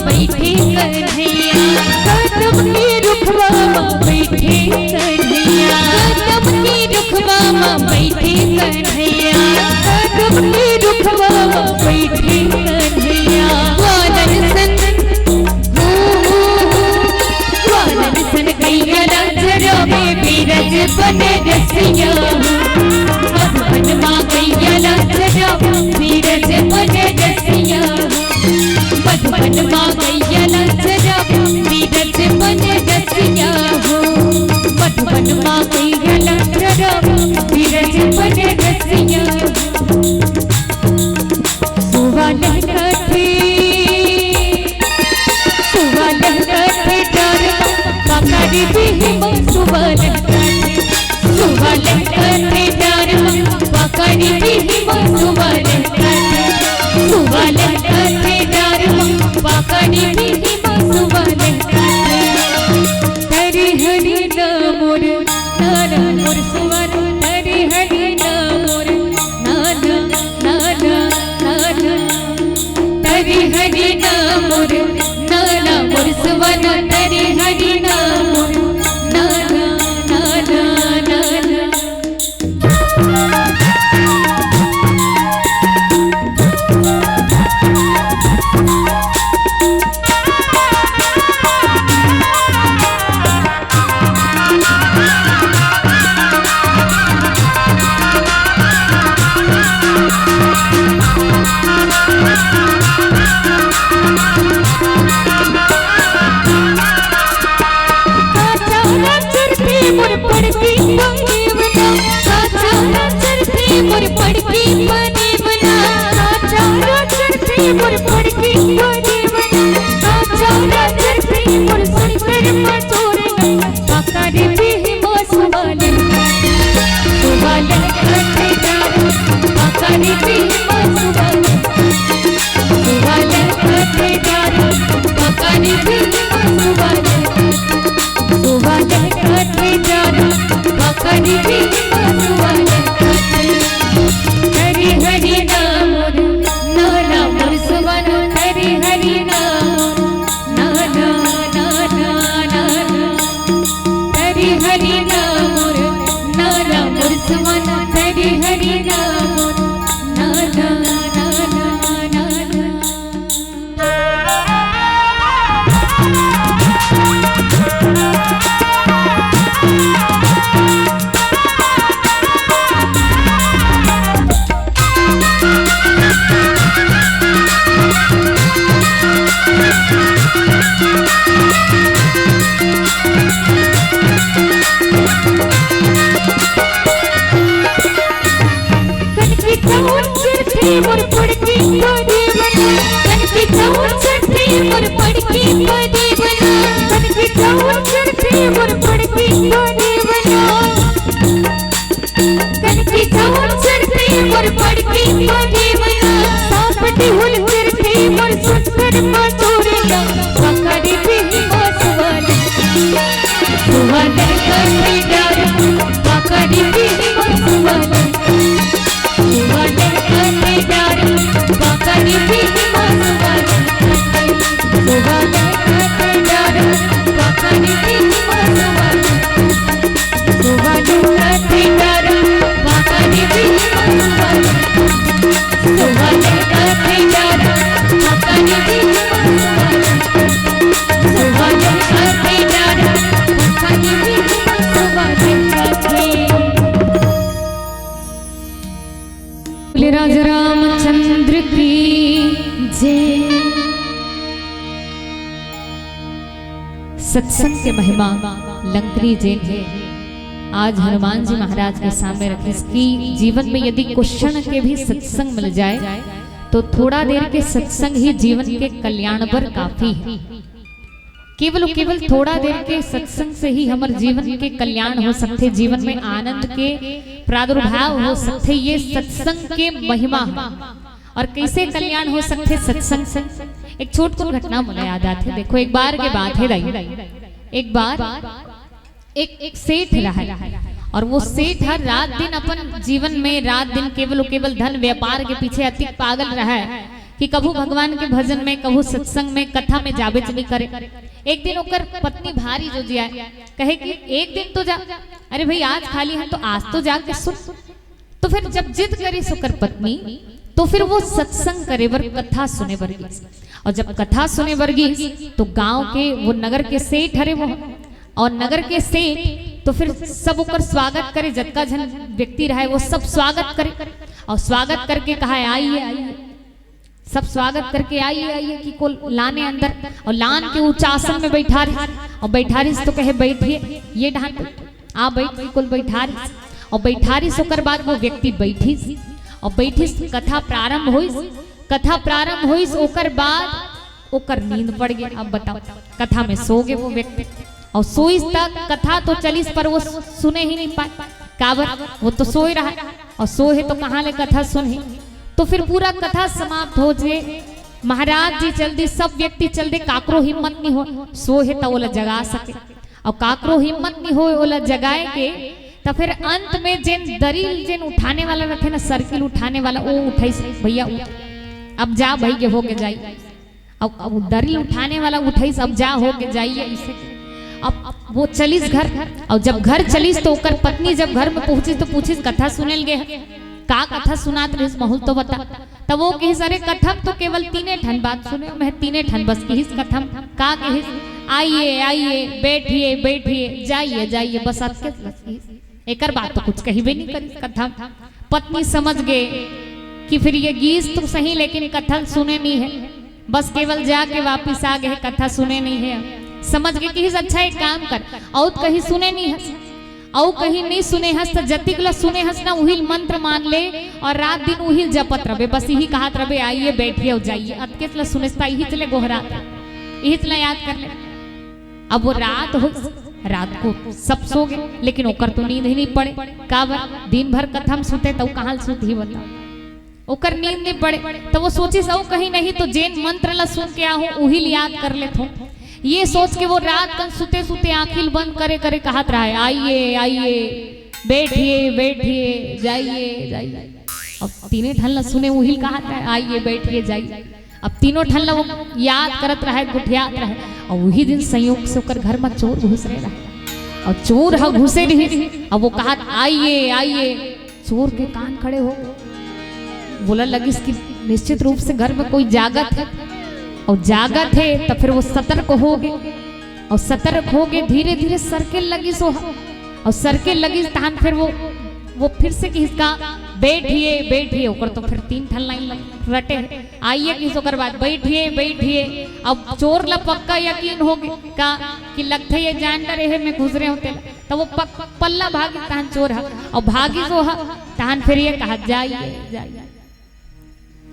बैठे कन्हैया, कदम की रुखवा माँ बैठे कन्हैया, कदम की रुखवा माँ बैठे कन्हैया, कदम की रुखवा माँ बैठे कन्हैया। वालन सन वालन सन गैया लचरा में बीरज बने रसैया, मधुबन माँ गैया लचरा में बीरज बने रसैया, मधुबन माँ गैया लचरा बीरज बने रसैया हो, मधुबन माँ गैया लचरा बीरज बने रसैया। सुवालन कथे डर पकड़ भी हो, सुवालन कथे डर पकड़ भी हो, सुवालन कथे डर पकड़ी भी सुवालन कथे। हरि हरि मोर नाना मोर सुवन, हरि हरि मोर नाना नाना नाना, हरि हरि मोर नाना मोर सुवन, हरि हरि मोर नाना नाना नाना। सत्संग के महिमा लंकनी जैन है। आज हनुमान जी महाराज के सामने रखी कि जीवन में यदि कुछ क्षण के भी सत्संग मिल जाए तो थोड़ा देर के सत्संग ही जीवन के कल्याण पर काफी है। केवल थोड़ा देर के सत्संग से ही हमारे जीवन के कल्याण हो सकते, जीवन में आनंद के प्रादुर्भाव हो सकते। ये सत्संग के महिमा है। और कैसे कल्याण हो सकते सत्संग से? एक छोटी घटना मुझे याद आती है। देखो, एक बार के बात है रही, एक बार एक सेठ रहा और वो सेठ हर रात दिन अपन जीवन में रात दिन केवल धन व्यापार के पीछे अति पागल रहा है कि कभू भगवान के भजन में, कभू सत्संग में, कथा में जाबे नहीं करे। एक दिन ओकर पत्नी भारी जो जिया कहे कि एक दिन तो जा, अरे भाई आज खाली है तो आज तो जाके सुन। तो फिर जब जिद करी सुकर पत्नी तो फिर वो सत्संग करे बर, कथा सुने बर गई। और जब कथा सुने बर गई तो गांव के वो नगर के सेठ हरे वो, और नगर के सेठ तो फिर सब ओकर स्वागत करे, जतका जन व्यक्ति रहे वो सब स्वागत करे। और स्वागत करके कहा आइए आइए, सब स्वागत करके आइए आइए कि को लाने अंदर, और लान के ऊंचा आसन में बैठा रही। और बैठा रही तो कहे बैठिए, ये ढांक आ बैठ, कुल बैठा रही। और बैठा रही सोकर बाद वो व्यक्ति बैठी और बैठी कथा प्रारंभ हुई। कथा प्रारंभ हुई ओकर बाद ओकर नींद पड़ गई। अब बताओ, कथा में सो गए वो व्यक्ति। और सोई तक कथा तो चलीस पर वो सुने ही नहीं पाए, काबर वो तो सोए रहा। और सोए तो कहाँ ले कथा सुने। तो फिर पूरा कथा समाप्त हो जाए, महाराज जी चल दी, सब व्यक्ति चल दे, काकरो हिम्मत नहीं हो सोए तो ओला जगा सके। और काकरो हिम्मत नहीं हो ओला जगाए के, तो फिर अंत में जिन दरील जिन उठाने वाला रखे ना, सर्किल उठाने वाला, वो उठाई भैया अब जा भैया हो के जाइए। अब दरील उठाने वाला उठाई अब जा हो के जाइए इसे। अब वो चलीस घर, और जब घर चलीस तो ओकर पत्नी जब घर में पहुंची तो पूछी कथा सुने लगे का कथा सुनात रही माहौल तो बता। तब वो कही अरे कथा तो केवल तीने ठन बात सुने, मैं तीने ठन बस कहिस कथा का कहिस आइए आइए बैठिए बैठिए जाइए जाइए बस एक बात तो कुछ कही भी नहीं करी कथा। पत्नी समझ गए कि फिर ये गीत तो सही लेकिन कथा सुने नहीं है, बस केवल जाके वापिस आ गए, कथा सुने नहीं है। समझ गए कि अच्छा एक काम कर, और कहीं सुने नहीं हस, और कहीं नहीं सुने हस तो जतिकला सुने हस ना उहिल मंत्र मान ले और रात दिन उहिल जपत रहे, बस यही कहत रहे आइए बैठिए और जाइए। अतके सुनेस्ता यही चले गोहरा यही चला याद कर ले। अब वो रात हो, रात को सब सो गए लेकिन ओकर तो नींद ही नहीं पड़े। काबर दिन भर कथा में सुते तो कहाँ सुत ही बताओ, ओकर नींद नहीं पड़े। तो वो सोची सो कहीं नहीं तो जैन मंत्र ला सुन के आहूं उहिल याद कर ले थो। ये सोच के वो रात कन सुते सुते आंखिल बंद करे करे कहत रहा है आइए आइए बैठिए बैठिए जाइए जाइए। अब तीनों ठल्ला सुने उहिल कहत रहा है आइए बैठिए जाइए। अब तीनों ठल्ला वो याद करत रहे, गुठियात रहे। और वही दिन संयोग से ओकर घर में चोर घुस रहे और चोर हा घुसे रही। अब वो कहत आइए आइए, चोर के कान खड़े हो बोला लगिस कि निश्चित रूप से घर में कोई जागत है। और जागत है तो फिर वो सतर्क हो गए, और सतर्क हो गए धीरे धीरे सर्किल लगी सो, और सर्किल लगी तहन फिर वो फिर से किसका बैठिए बैठिए ओकर तो फिर तीन ठन लाइन रटे आइए किस ओकर बाद बैठिए बैठिए। अब चोर ला पक्का यकीन हो गया का कि लगते ये जानवर है में घुस रहे होते, तो वो पल्ला भागी तहन चोर है और भागी सो है तहन फिर ये कहा जाइए जाइए।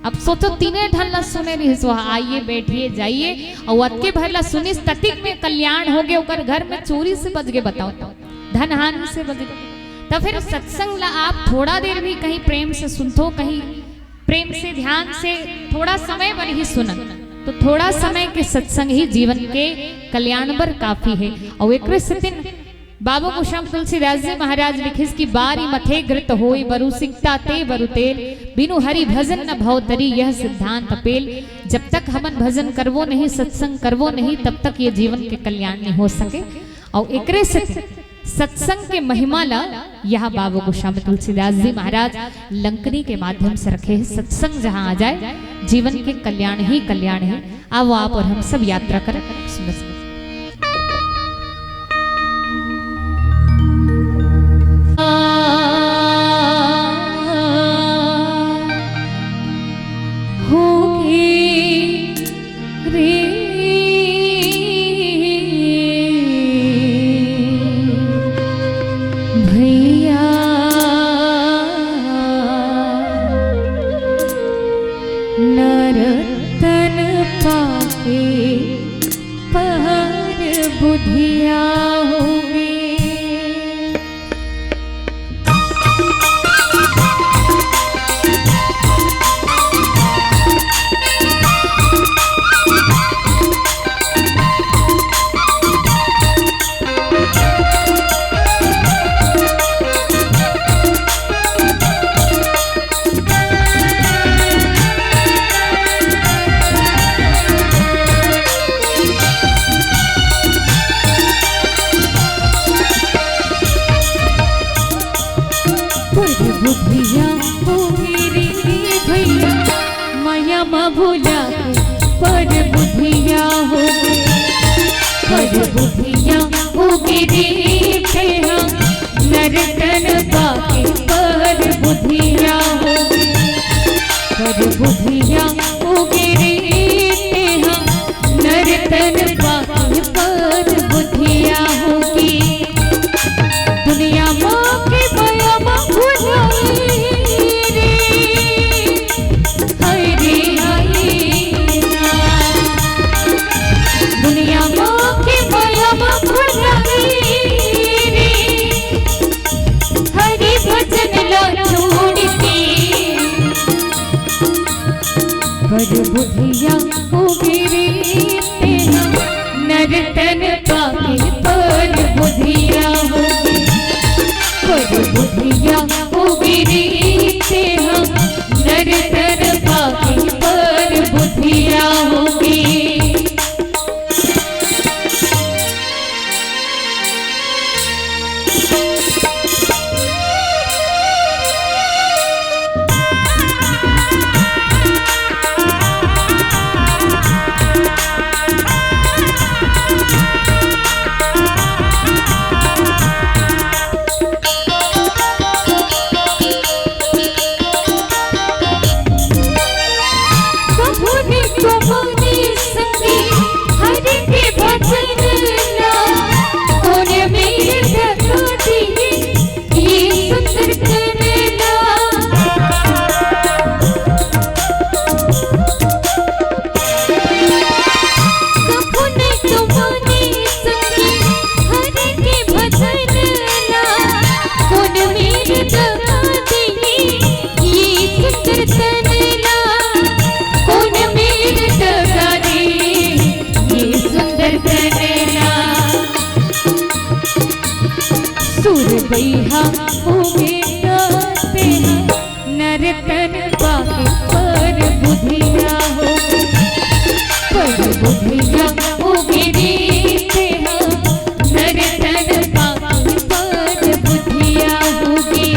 अब सोचो तीने ढल्ला सुने रही सो आइए बैठिए जाइए, और अतके भरला सुनी ततिक में कल्याण हो गए, ओकर घर में चोरी से बच गए। बताओ धन हानि से बच गए। तो फिर सत्संग ला आप थोड़ा देर भी कहीं प्रेम से सुनतो, कहीं प्रेम से ध्यान से थोड़ा समय पर ही सुनन, तो थोड़ा समय के सत्संग ही जीवन के कल्याण पर काफी है। और एक दिन बाबा गोस्वामी तुलसीदास जी महाराज लिखिस की बारी मथे घृत होई बरु सिकता ते बरु तेल, बिनु हरि भजन न भव तरी यह सिद्धांत पेल। जब तक हमन भजन करवो नहीं, सत्संग करवो नहीं, तब तक ये जीवन के कल्याण नहीं हो सके। और एकरे से सत्संग के महिमा ला यह बाबा गोस्वामी तुलसीदास जी महाराज लंकनी के माध्यम से रखे हैं। सत्संग जहाँ आ जाए जीवन के कल्याण ही कल्याण है। आओ आप और हम सब यात्रा करें सुंदर होगी रे बुधिया ओ मेरे भैया माया मा भूला पर बुधिया हो पर बुधिया ओ मेरे भैया नरतन बाके पर बुधिया हो पर बुधिया ओ मेरे भैया नरतन बाके पर बुधिया होगी दुनिया माँ के माया माँ भुलाई रे हाय रे हाय दुनिया माँ के माया माँ भुलाई रे हरि भजन ला छोड़ के पर बुधिया ओ मेरे तेरा नरतन पाके पर बुधिया होगी पर बुधिया ओ मेरे तेरा नरतन पाके पर बुधिया होगी सुरबैया ओ बेटा तेरा नरतन पाके पर बुधिया हो पर बुधिया ओ मेरे तेरा नरतन पाके पर बुधिया होगी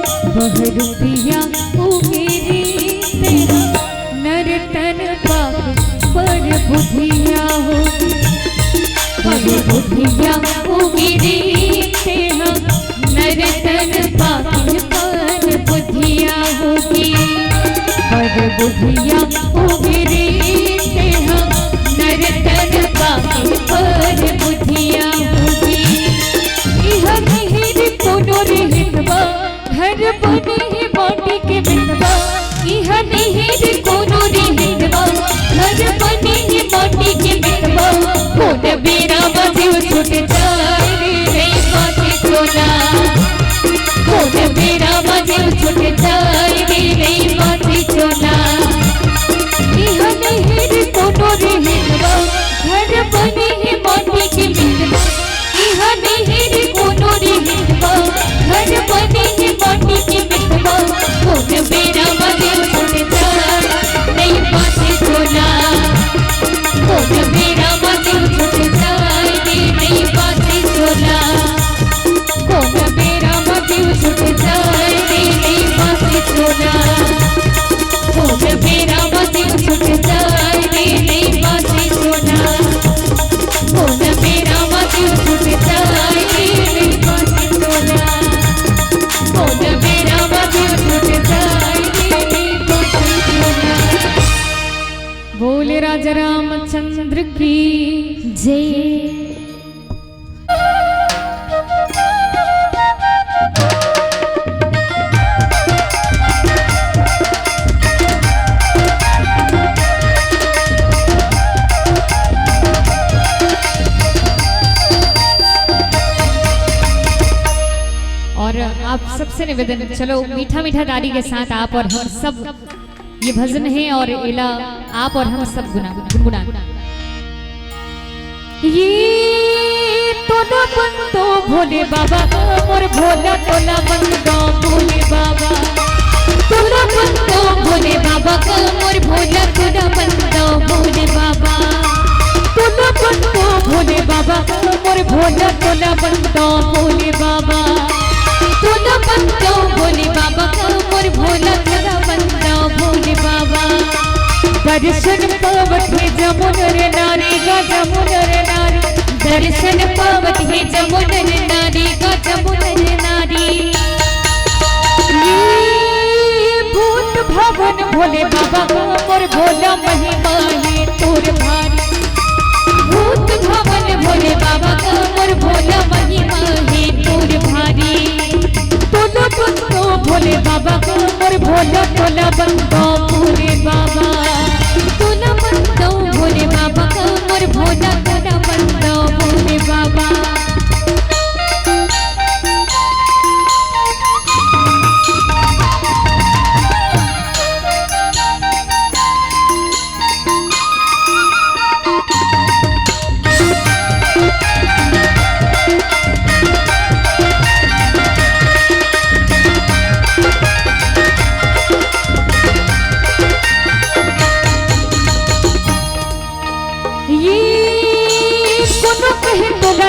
रुपया ओ मेरे तेरा नरतन पाके पर बुधिया हो पर बुधिया ओ मेरे तेरा नरतन पाके पर बुधिया होगी पर बुधिया ओ मेरे तेरा नरतन पाके पर बुधिया होगी इह मेहर कोनो रे हितवा घर बने है बाटी के बिटवा इह नहीं कोनो रे हितवा घर बने है बाटी के बिटवा कोन बेरा बजे छूट जाए रे बाटे सोना कोन बेरा बजे छूट जाए रे बाटे सोना इह नहीं कोनो रे हितवा घर बने है बाटी के बिटवा इह नहीं कोनो रे हितवा घर बने है बाटी के बिटवा कोन बेरा बजे छूट जाए नहीं बाटे सोना कोन बेरा बजे छूट जाए नहीं बाटे सोना कोन बेरा बजे छूट जाए नहीं बाटे सोना कोन बेरा बजे छूट जाए नहीं बाटे सोना। बोले राजा रामचंद्र की जय। और आप सबसे निवेदन, चलो मीठा मीठा ताली के साथ आप और हम सब, ये भजन है और इला आप और हम सब गुनगुना। ये तोला बंदो भोले बाबा मोर भोला तोला बंदो भोले बाबा, तोला बंदो भोले बाबा मोर भोला तोला बंदो भोले बाबा, तोला बंदो भोले बाबा मोर भोला तोला बंदो भोले बाबा, तोला बंदो भोले बाबा मोर भोला तोला बंदो भोले बाबा। दर्शन पावत है जमुन रे नारी का जमुन रे नारी, दर्शन पावत है जमुन रे नारी का जमुन रे नारी। ये भूत भवन भोले बाबा मोर भोला महिमा है तोर भारी, भूत भवन भोले बाबा मोर भोला महिमा है तोर भारी। तोला बंदो भोले बाबा मोर भोला तोला बंदो भोले बाबा, तोला बंदो भोले बाबा मोर भोला तोला बंदो भोले बाबा।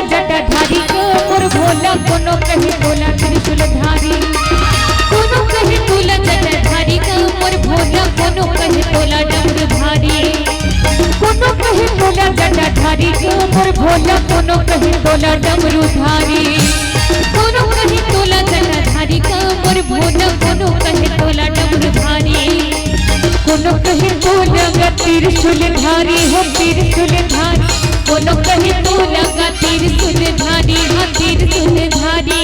जटाधारी मोर भोला कोनो कहे भोला त्रिशूलधारी, कोनो कहे भोला जटाधारी मोर भोला कोनो कहे भोला डमरूधारी, कोनो कहे भोला जटाधारी मोर भोला कोनो कहे भोला डमरूधारी, कोनो कहे भोला जटाधारी मोर भोला कोनो कहे भोला डमरूधारी, कोनो कहे भोला त्रिशूलधारी हो त्रिशूलधारी, कोनो कहे भोला त्रिशूलधारी हाँ त्रिशूलधारी।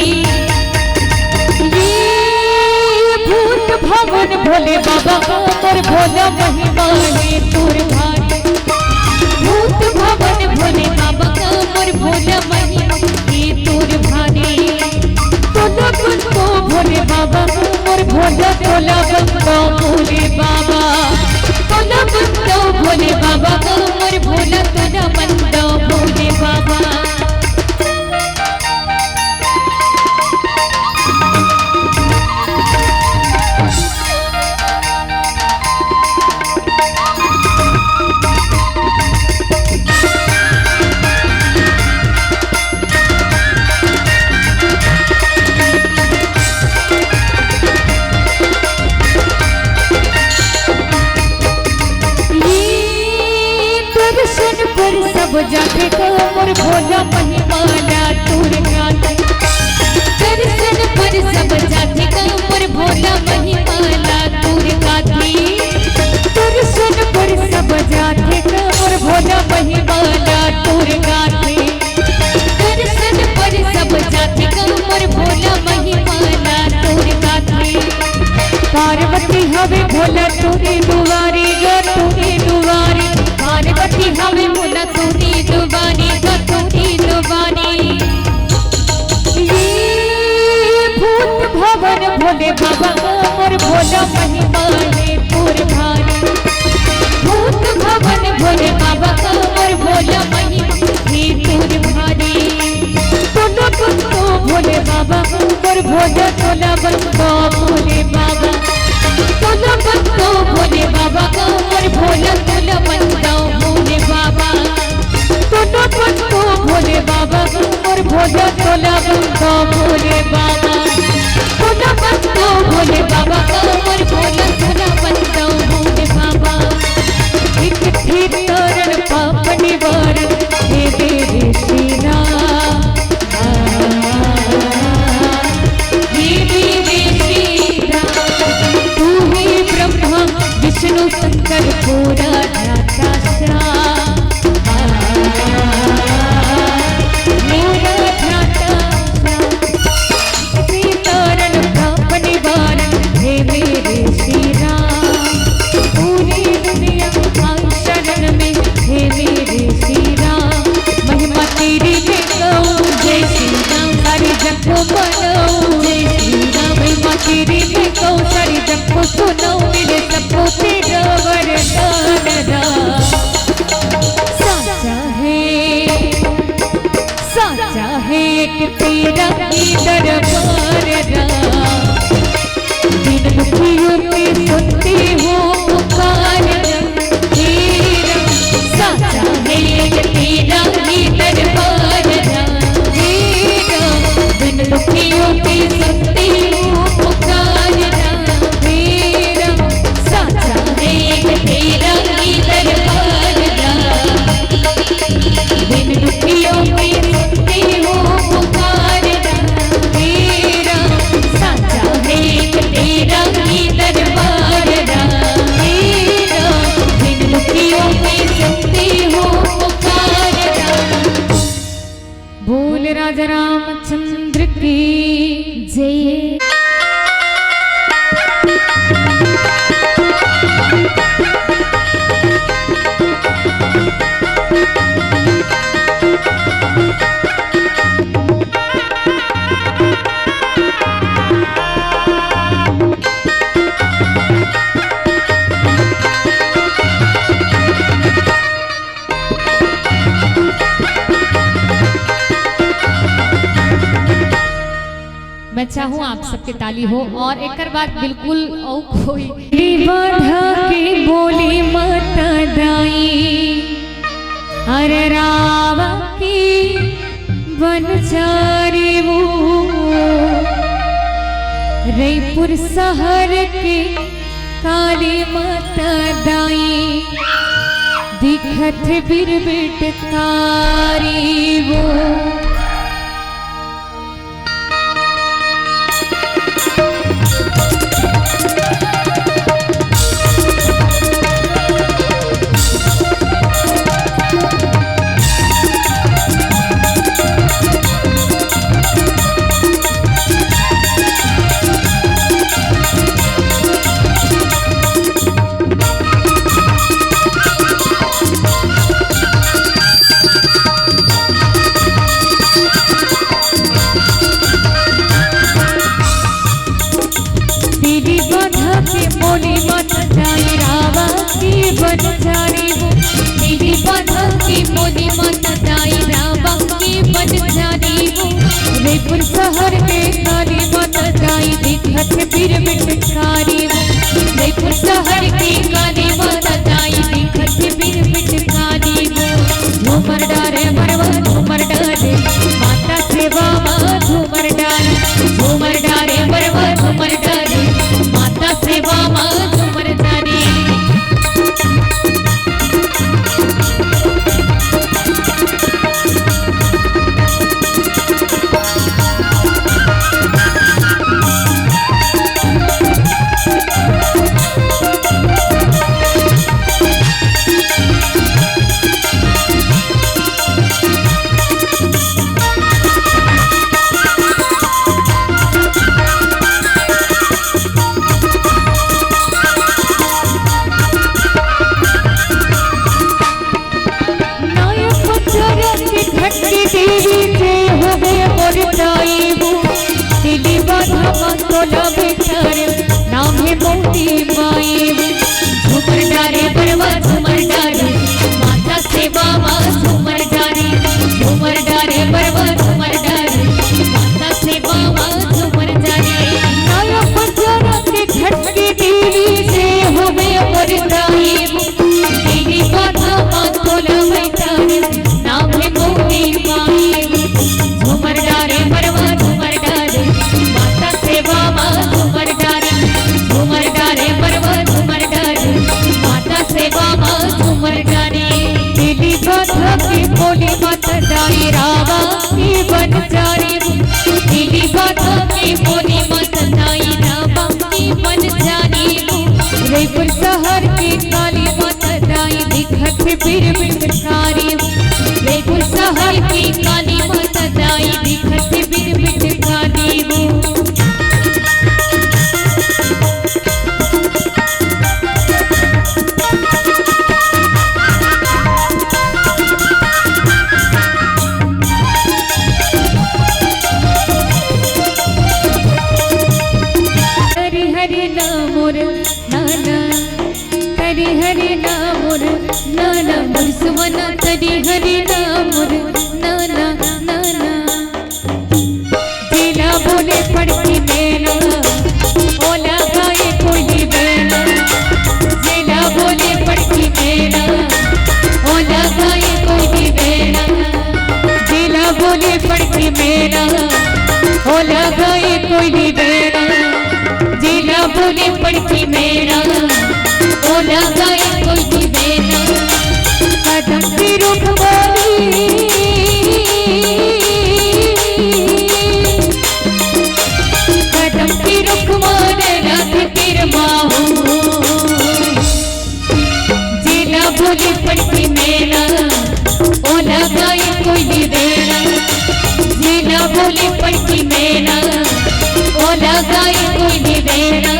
ये भूत भवन भोले बाबा मोर भोला महिमा है तोर भारी, भूत भवन भोले बाबा मोर भोला महिमा है तोर भारी। तोला बंदो भोले बाबा मोर भोला तोला बंदो भोले बाबा, तोला बंदो भोले बाबा मोर भोला तोला बंदो भोले बाबा। सब जाते को मोर भोला महिमा तोर गाते, दर्शन पर सब जाते को मोर भोला महिमा तोर गाते, दर्शन पर सब जाते को मोर भोला महिमा तोर गाते, दर्शन पर सब जाते को मोर भोला महिमा तोर गाते। पार्वती हवे भोला तोरे दुआरी गा तोरे दुआरी, पार्वती हवे भोला तोरे दुआरी गा तोरे दुआरी। ये भूत भवन भोले बाबा मोर भोला महिमा है तोर विनती हो पुकारता। बोल राजा रामचंद्र की जय। मैं चाहूँ आप सबके ताली हो और एक बात बिल्कुल औ कोई बाधा के बोली मत दाई। अरे रावा की बनचारी वो रईपुर शहर के काली मत दाई। दिखत बिरबिट कारी वो बोली मत जाई। रावा की बनचारी वो मेरी बाधा की बोली मत जाई। रावा की बनचारी वो रईपुर शहर के काली मत जाई। दिखत बिरबिट कारी वो रईपुर शहर के काली मत जाई। दिखत बिरबिट कारी वो झूमर डारे मरवा झूमर डारे माता सेवा माँ झूमर डारे। झूमर डारे मरवा झूमर डारे माता सेवा माँ झूमर डारे। नाम है मोती माई झूमर डारे बरवा झूमर डारे माता सेवा माँ झूमर डारे। झूमर डारे बरवा झूमर डारे माता सेवा माँ झूमर डारे। नया पंजरा के खटके देवी से हो गए परदाई। तेरी बाधा माँ तोला बैठारे नाम है मोती माई झूमर डारे बरवा झूमर डारे माता सेवा माँ झूमर डारे। झूमर डारे बरवा झूमर डारे माता सेवा माँ झूमर डारे। तेरी बाधा की बोली मत जाई। रावा की बनचारी तेरी बाधा की बोली मत जाई। रावा की बनचारी रईपुर शहर की काली मत जाई। दिखत बिरबिट कारी रईपुर शहर की काली मत जाई। दिखत बिरबिट कारी वो हरि नामोर नाना हरि हरि नामोर नाना मुर्सवना तरी हरि नामोर नाना नाना। जिला बोले पड़ती मेला ओला गाए कोई बेला। जिला बोले पड़ती मेला ओला गाए कोई बेला। जिला बोले पड़ती मेला ओला गाए कोई बेला। जिला बोले पड़ती मेरा ओला गाए कोई बेला। कदम की रुखवारी कदम की रुखवारी रात किरमा हो। जिला बोले पड़ती कोई देना जीना बोली पड़ती मेरा ओ लगाए कोई देना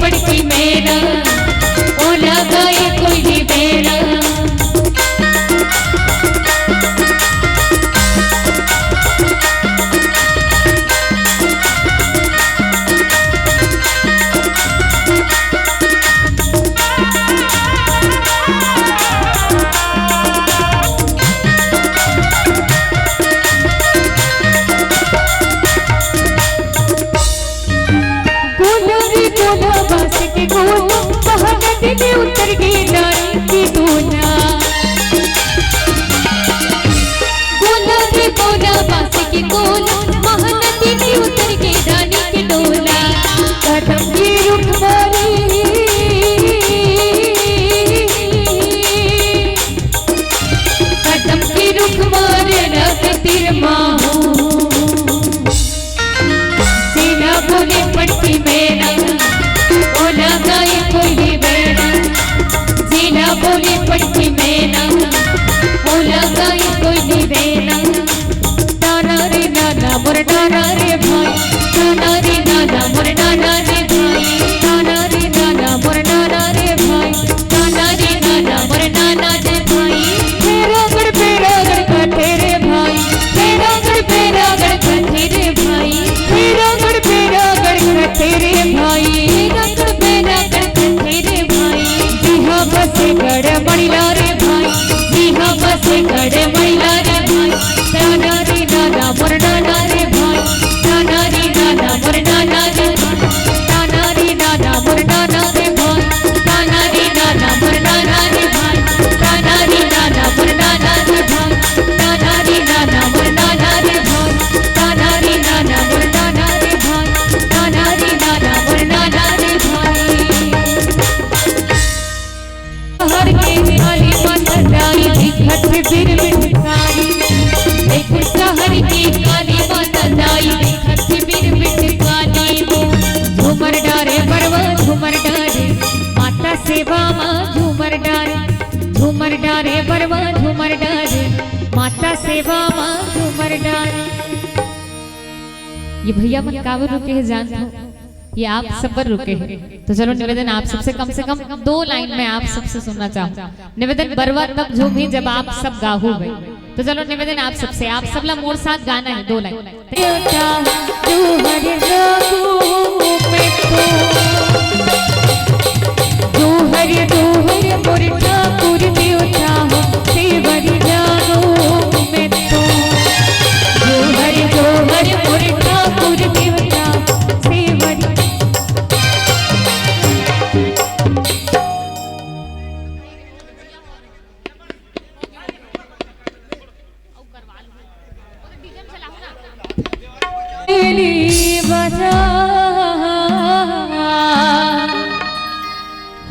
पड़ती मेरा ओ लगाए कोई भी बेरा में उतर गई नारी की दूना गोला रे गोला बासी की गोला महानदी में उतर गई रानी की डोला कदम की रुखमारी कदम की रुखमारी रख तिर माहू सीना बोले पड़ती मेरा ओ लगाए कोई भी बेड़ा जीना बोली पड़ती मेरा ओ लगाए कोई भी बेड़ा नाना रे नाना मोर नाना रे भाई नाना रे नाना मोर नाना रे भाई नाना रे नाना मोर नाना रे भाई नाना रे नाना मोर नाना रे भाई तेरा गड़ का तेरे भाई तेरा गड़ का तेरे भाई तेरा गड़ का तेरे भाई बसे गड़े महिला रे भाई जीहा बसे गड़े महिला रे भाई नाना रे नाना मोर नाना रे भाई नाना रे नाना मोर नाना रे भाई नाना रे नाना मोर नाना रे भाई नाना रे नाना मोर नाना रे भाई नाना रे नाना मोर नाना रे भाई नाना रे नाना मोर नाना रे भाई नाना रे नाना मोर नाना रे भाई नाना रे नाना मोर नाना रे भाई हर के काली माता दाई दिखत फिर मिटकारी एक शहर की काली माता दाई दिखत फिर मिटकारी झूमर डारे बरवा झूमर डारे माता सेवा मां झूमर डारे बरवा झूमर डारे माता सेवा मां झूमर डारे। ये भैया मन कावर रुके है जानते हो ये आप सब पर रुके हैं तो चलो निवेदन आप सबसे कम 2 लाइन में आप सबसे सुनना चाहूँ निवेदन बरवा तब झूमी जब आप सब गाहू गए तो चलो निवेदन आप सबसे आप सबला मोर साथ गाना है 2 लाइन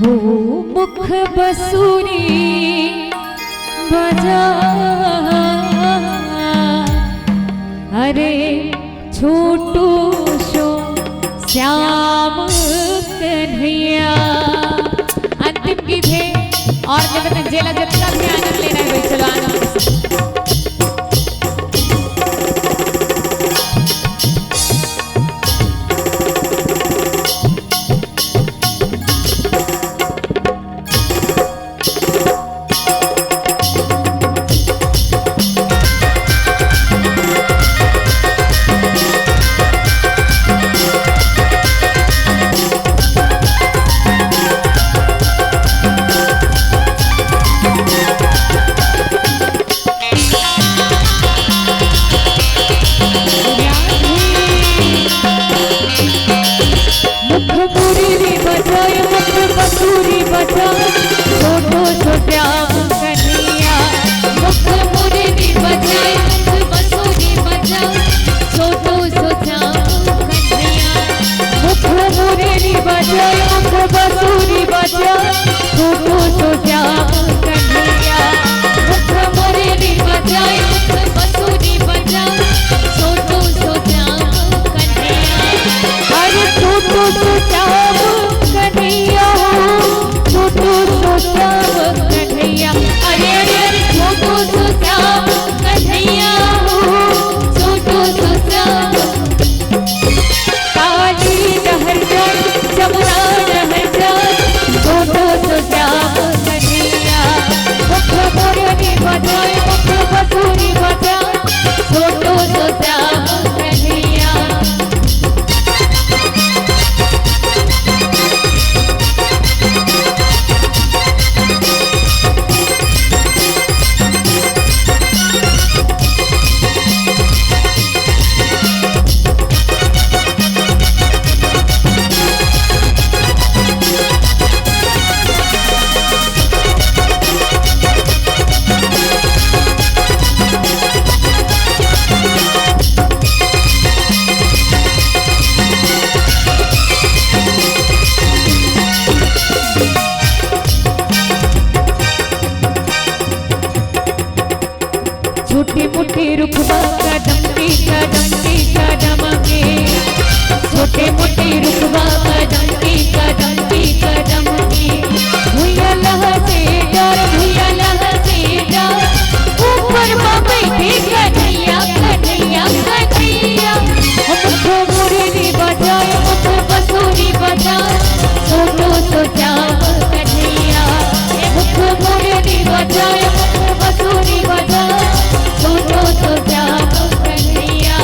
हो मुख बसूरी बजा अरे छोटू शो श्याम कन्हैया अंतिम गीत है और निवेदन जेला जितना भी आनंद लेना है भाई चलो आनंद टूटी मुट्ठी रुखवा कदम के छोटे मोटे रुखवा कदम के भुइया लह से डर ऊपर बैठे कन्हैया मुझको मुरली बजाए मुझको बंसुरी बजाए छोटो तो जाम कन्हैया मुझको मुरली बजाए मुझको बंसुरी बजाए छोटो तो जाम कन्हैया।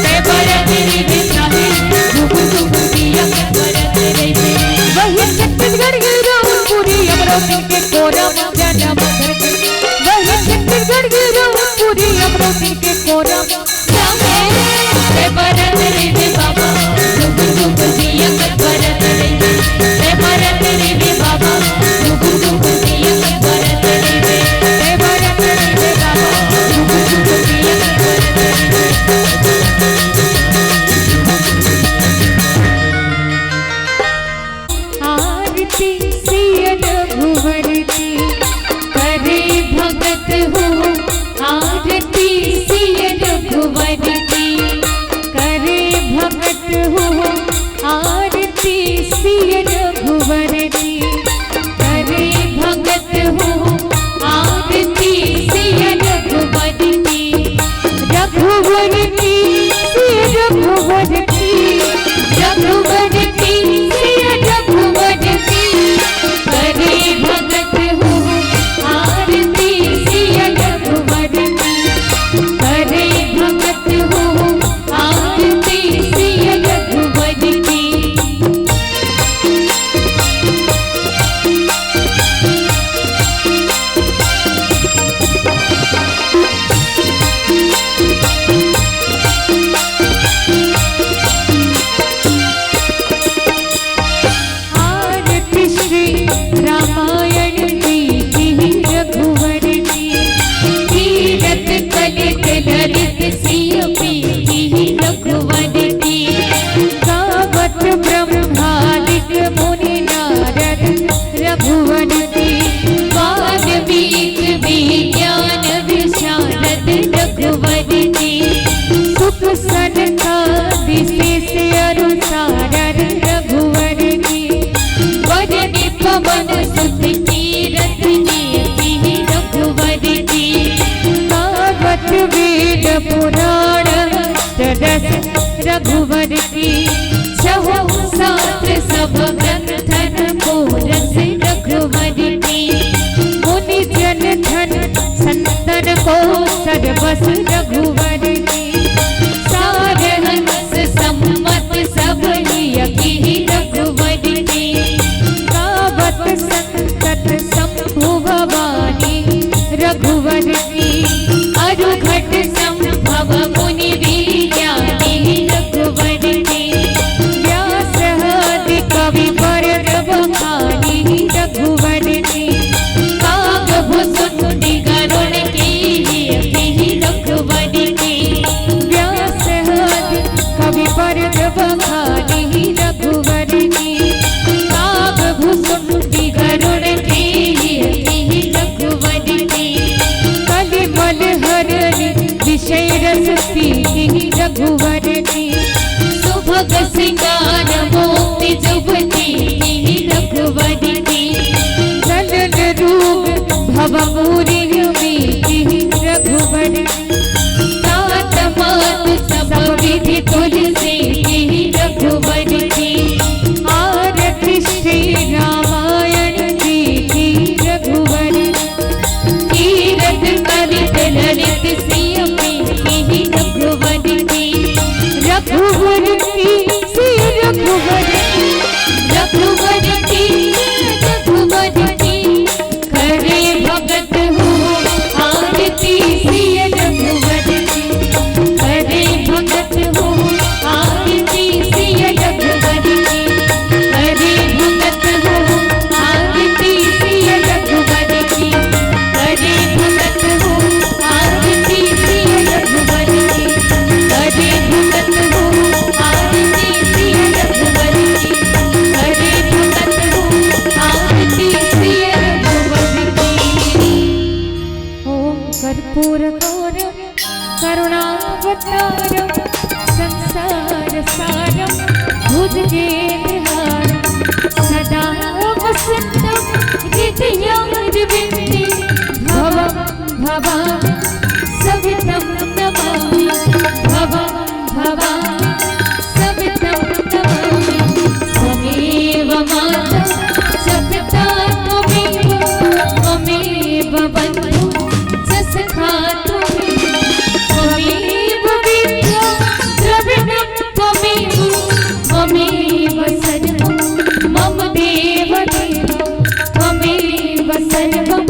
Te हो सर्वस रघुवर की। सारहंस सम्मत सब यकी रघुवर की। गावत संतत शंभु भवानी रघुवर की। अरुघट संभव मुनि ज्ञानी रघुवर की। व्यासहद कवि वरद बखानी रघुवर की। कागभूषुंडी गरुड़ की रघुवर की। व्यासहद कवि वरद बखानी रघुवर की। कागभूषुंडी गरुड़ की रघुवर की। कलिमल हरनि विषय रस पीति रघुवर की। सुभग सिंगार मोति जुबती रघुवर की। चलन रूप भव मूरि मीति रघुवर की। तात मात सब विधि तुलसी रघुवर की। आरती श्री रामायण जी की रघुवर की। तीरथ करित ललित सिय की रघुवर की। रघुवर की श्री रघुवर की। रघुवर की रघुवर की। करे भगत हो आरती सिय रघुवर की। करे भगत हो आरती सिय रघुवर की। करे भगत हो आरती सिय रघुवर की। करे भगत हो आरती सिय रघुवर की। करे भगत हो आरती सिय रघुवर की। करे भगत हो आरती सिय रघुवर की। ओम कर्पूरगौरम करुणावतारम संसार सारम भुजगेन्द्रहारम सदा वसन्तं हृदयारविन्दे भवं भवामि सवितं नमामि। भवं भवामि सवितं नमामि। त्वमेव माता च पिता त्वमेव। त्वमेव बन्धुः च सखा त्वमेव। त्वमेव विद्या द्रविणं त्वमेव। त्वमेव सर्वं मम देव देव। त्वमेव सर्वं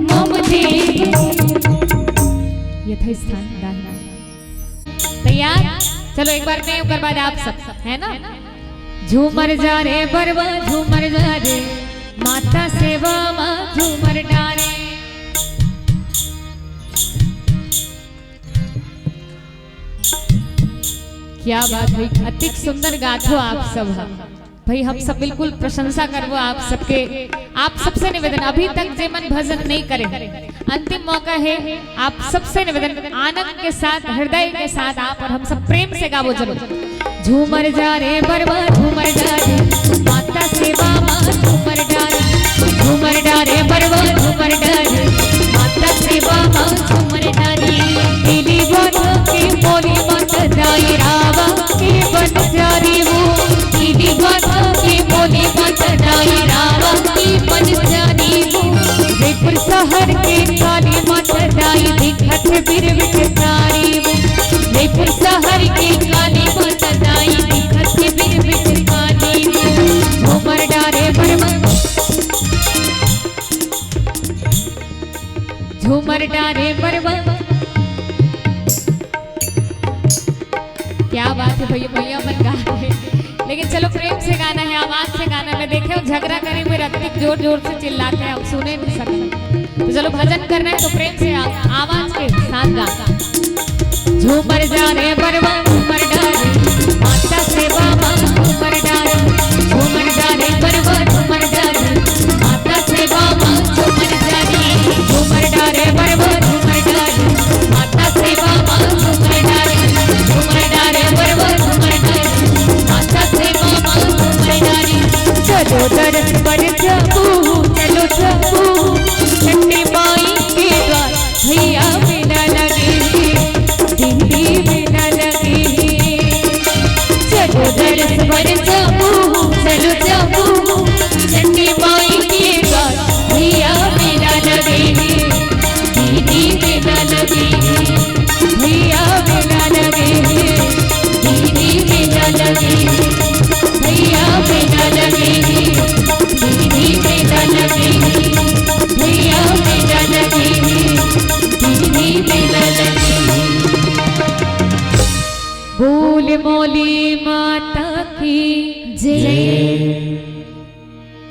मम देव। यथास्थान दाहिना। तैयार? चलो एक बार मैं ऊपर बाद आप सब है ना। झूमर जा रे बरवा झूमर जा रे। माता सेवा माँ झूमर डारे। क्या बात हुई, अति सुंदर गाथो आप सब। भाई हम सब बिल्कुल प्रशंसा करबो आप सबके। आप सबसे निवेदन, अभी तक जे मन भजन नहीं करे, अंतिम मौका है। आप सबसे निवेदन आनंद के साथ हृदय के साथ आप और हम सब प्रेम से गावो जरूर। झूमर जा रे बरवा झूमर जा रे। माता सेवा माँ झूमर डारे। झूमर डारे बरवा झूमर डारे। माता सेवा माँ झूमर डारे। दिली बन के मोरी मत जाई रावा के बन जारी वो। दिली बन के मोरी मत जाई रावा के बन जारी वो। जयपुर शहर के काली मत जाई दिखत बिरविट सारी वो। जयपुर शहर के काली मत जाई दिखत बिरविट सारी वो। झूमर डारे बरवा झूमर डारे बरवा। क्या बात है भैया, भैया मन गा रहे। लेकिन चलो प्रेम से गाना है, आवाज से गाना। मैं देखे हम झगड़ा करें हुए रत्तिक जोर जोर से चिल्लाते हैं, हम सुने नहीं सकते। तो चलो भजन करना है तो प्रेम से आवाज के साथ गा। झूमर जा रे बरवा झूमर डारे। माता सेवा माँ झूमर डारे। झूमर डारे बरवा झूमर डारे। माता सेवा माँ झूमर डारे। झूमर डारे बरवा झूमर डारे। माता सेवा माँ झूमर डारे। झूमर डारे बरवा झूमर डारे। माता सेवा माँ झूमर डारे। चलो दरस पर जाबू चलो जाबू। चंडी माई के द्वार भैया बिना लगे। दिल्ली बिना लगे। बोल मौली माता की जय।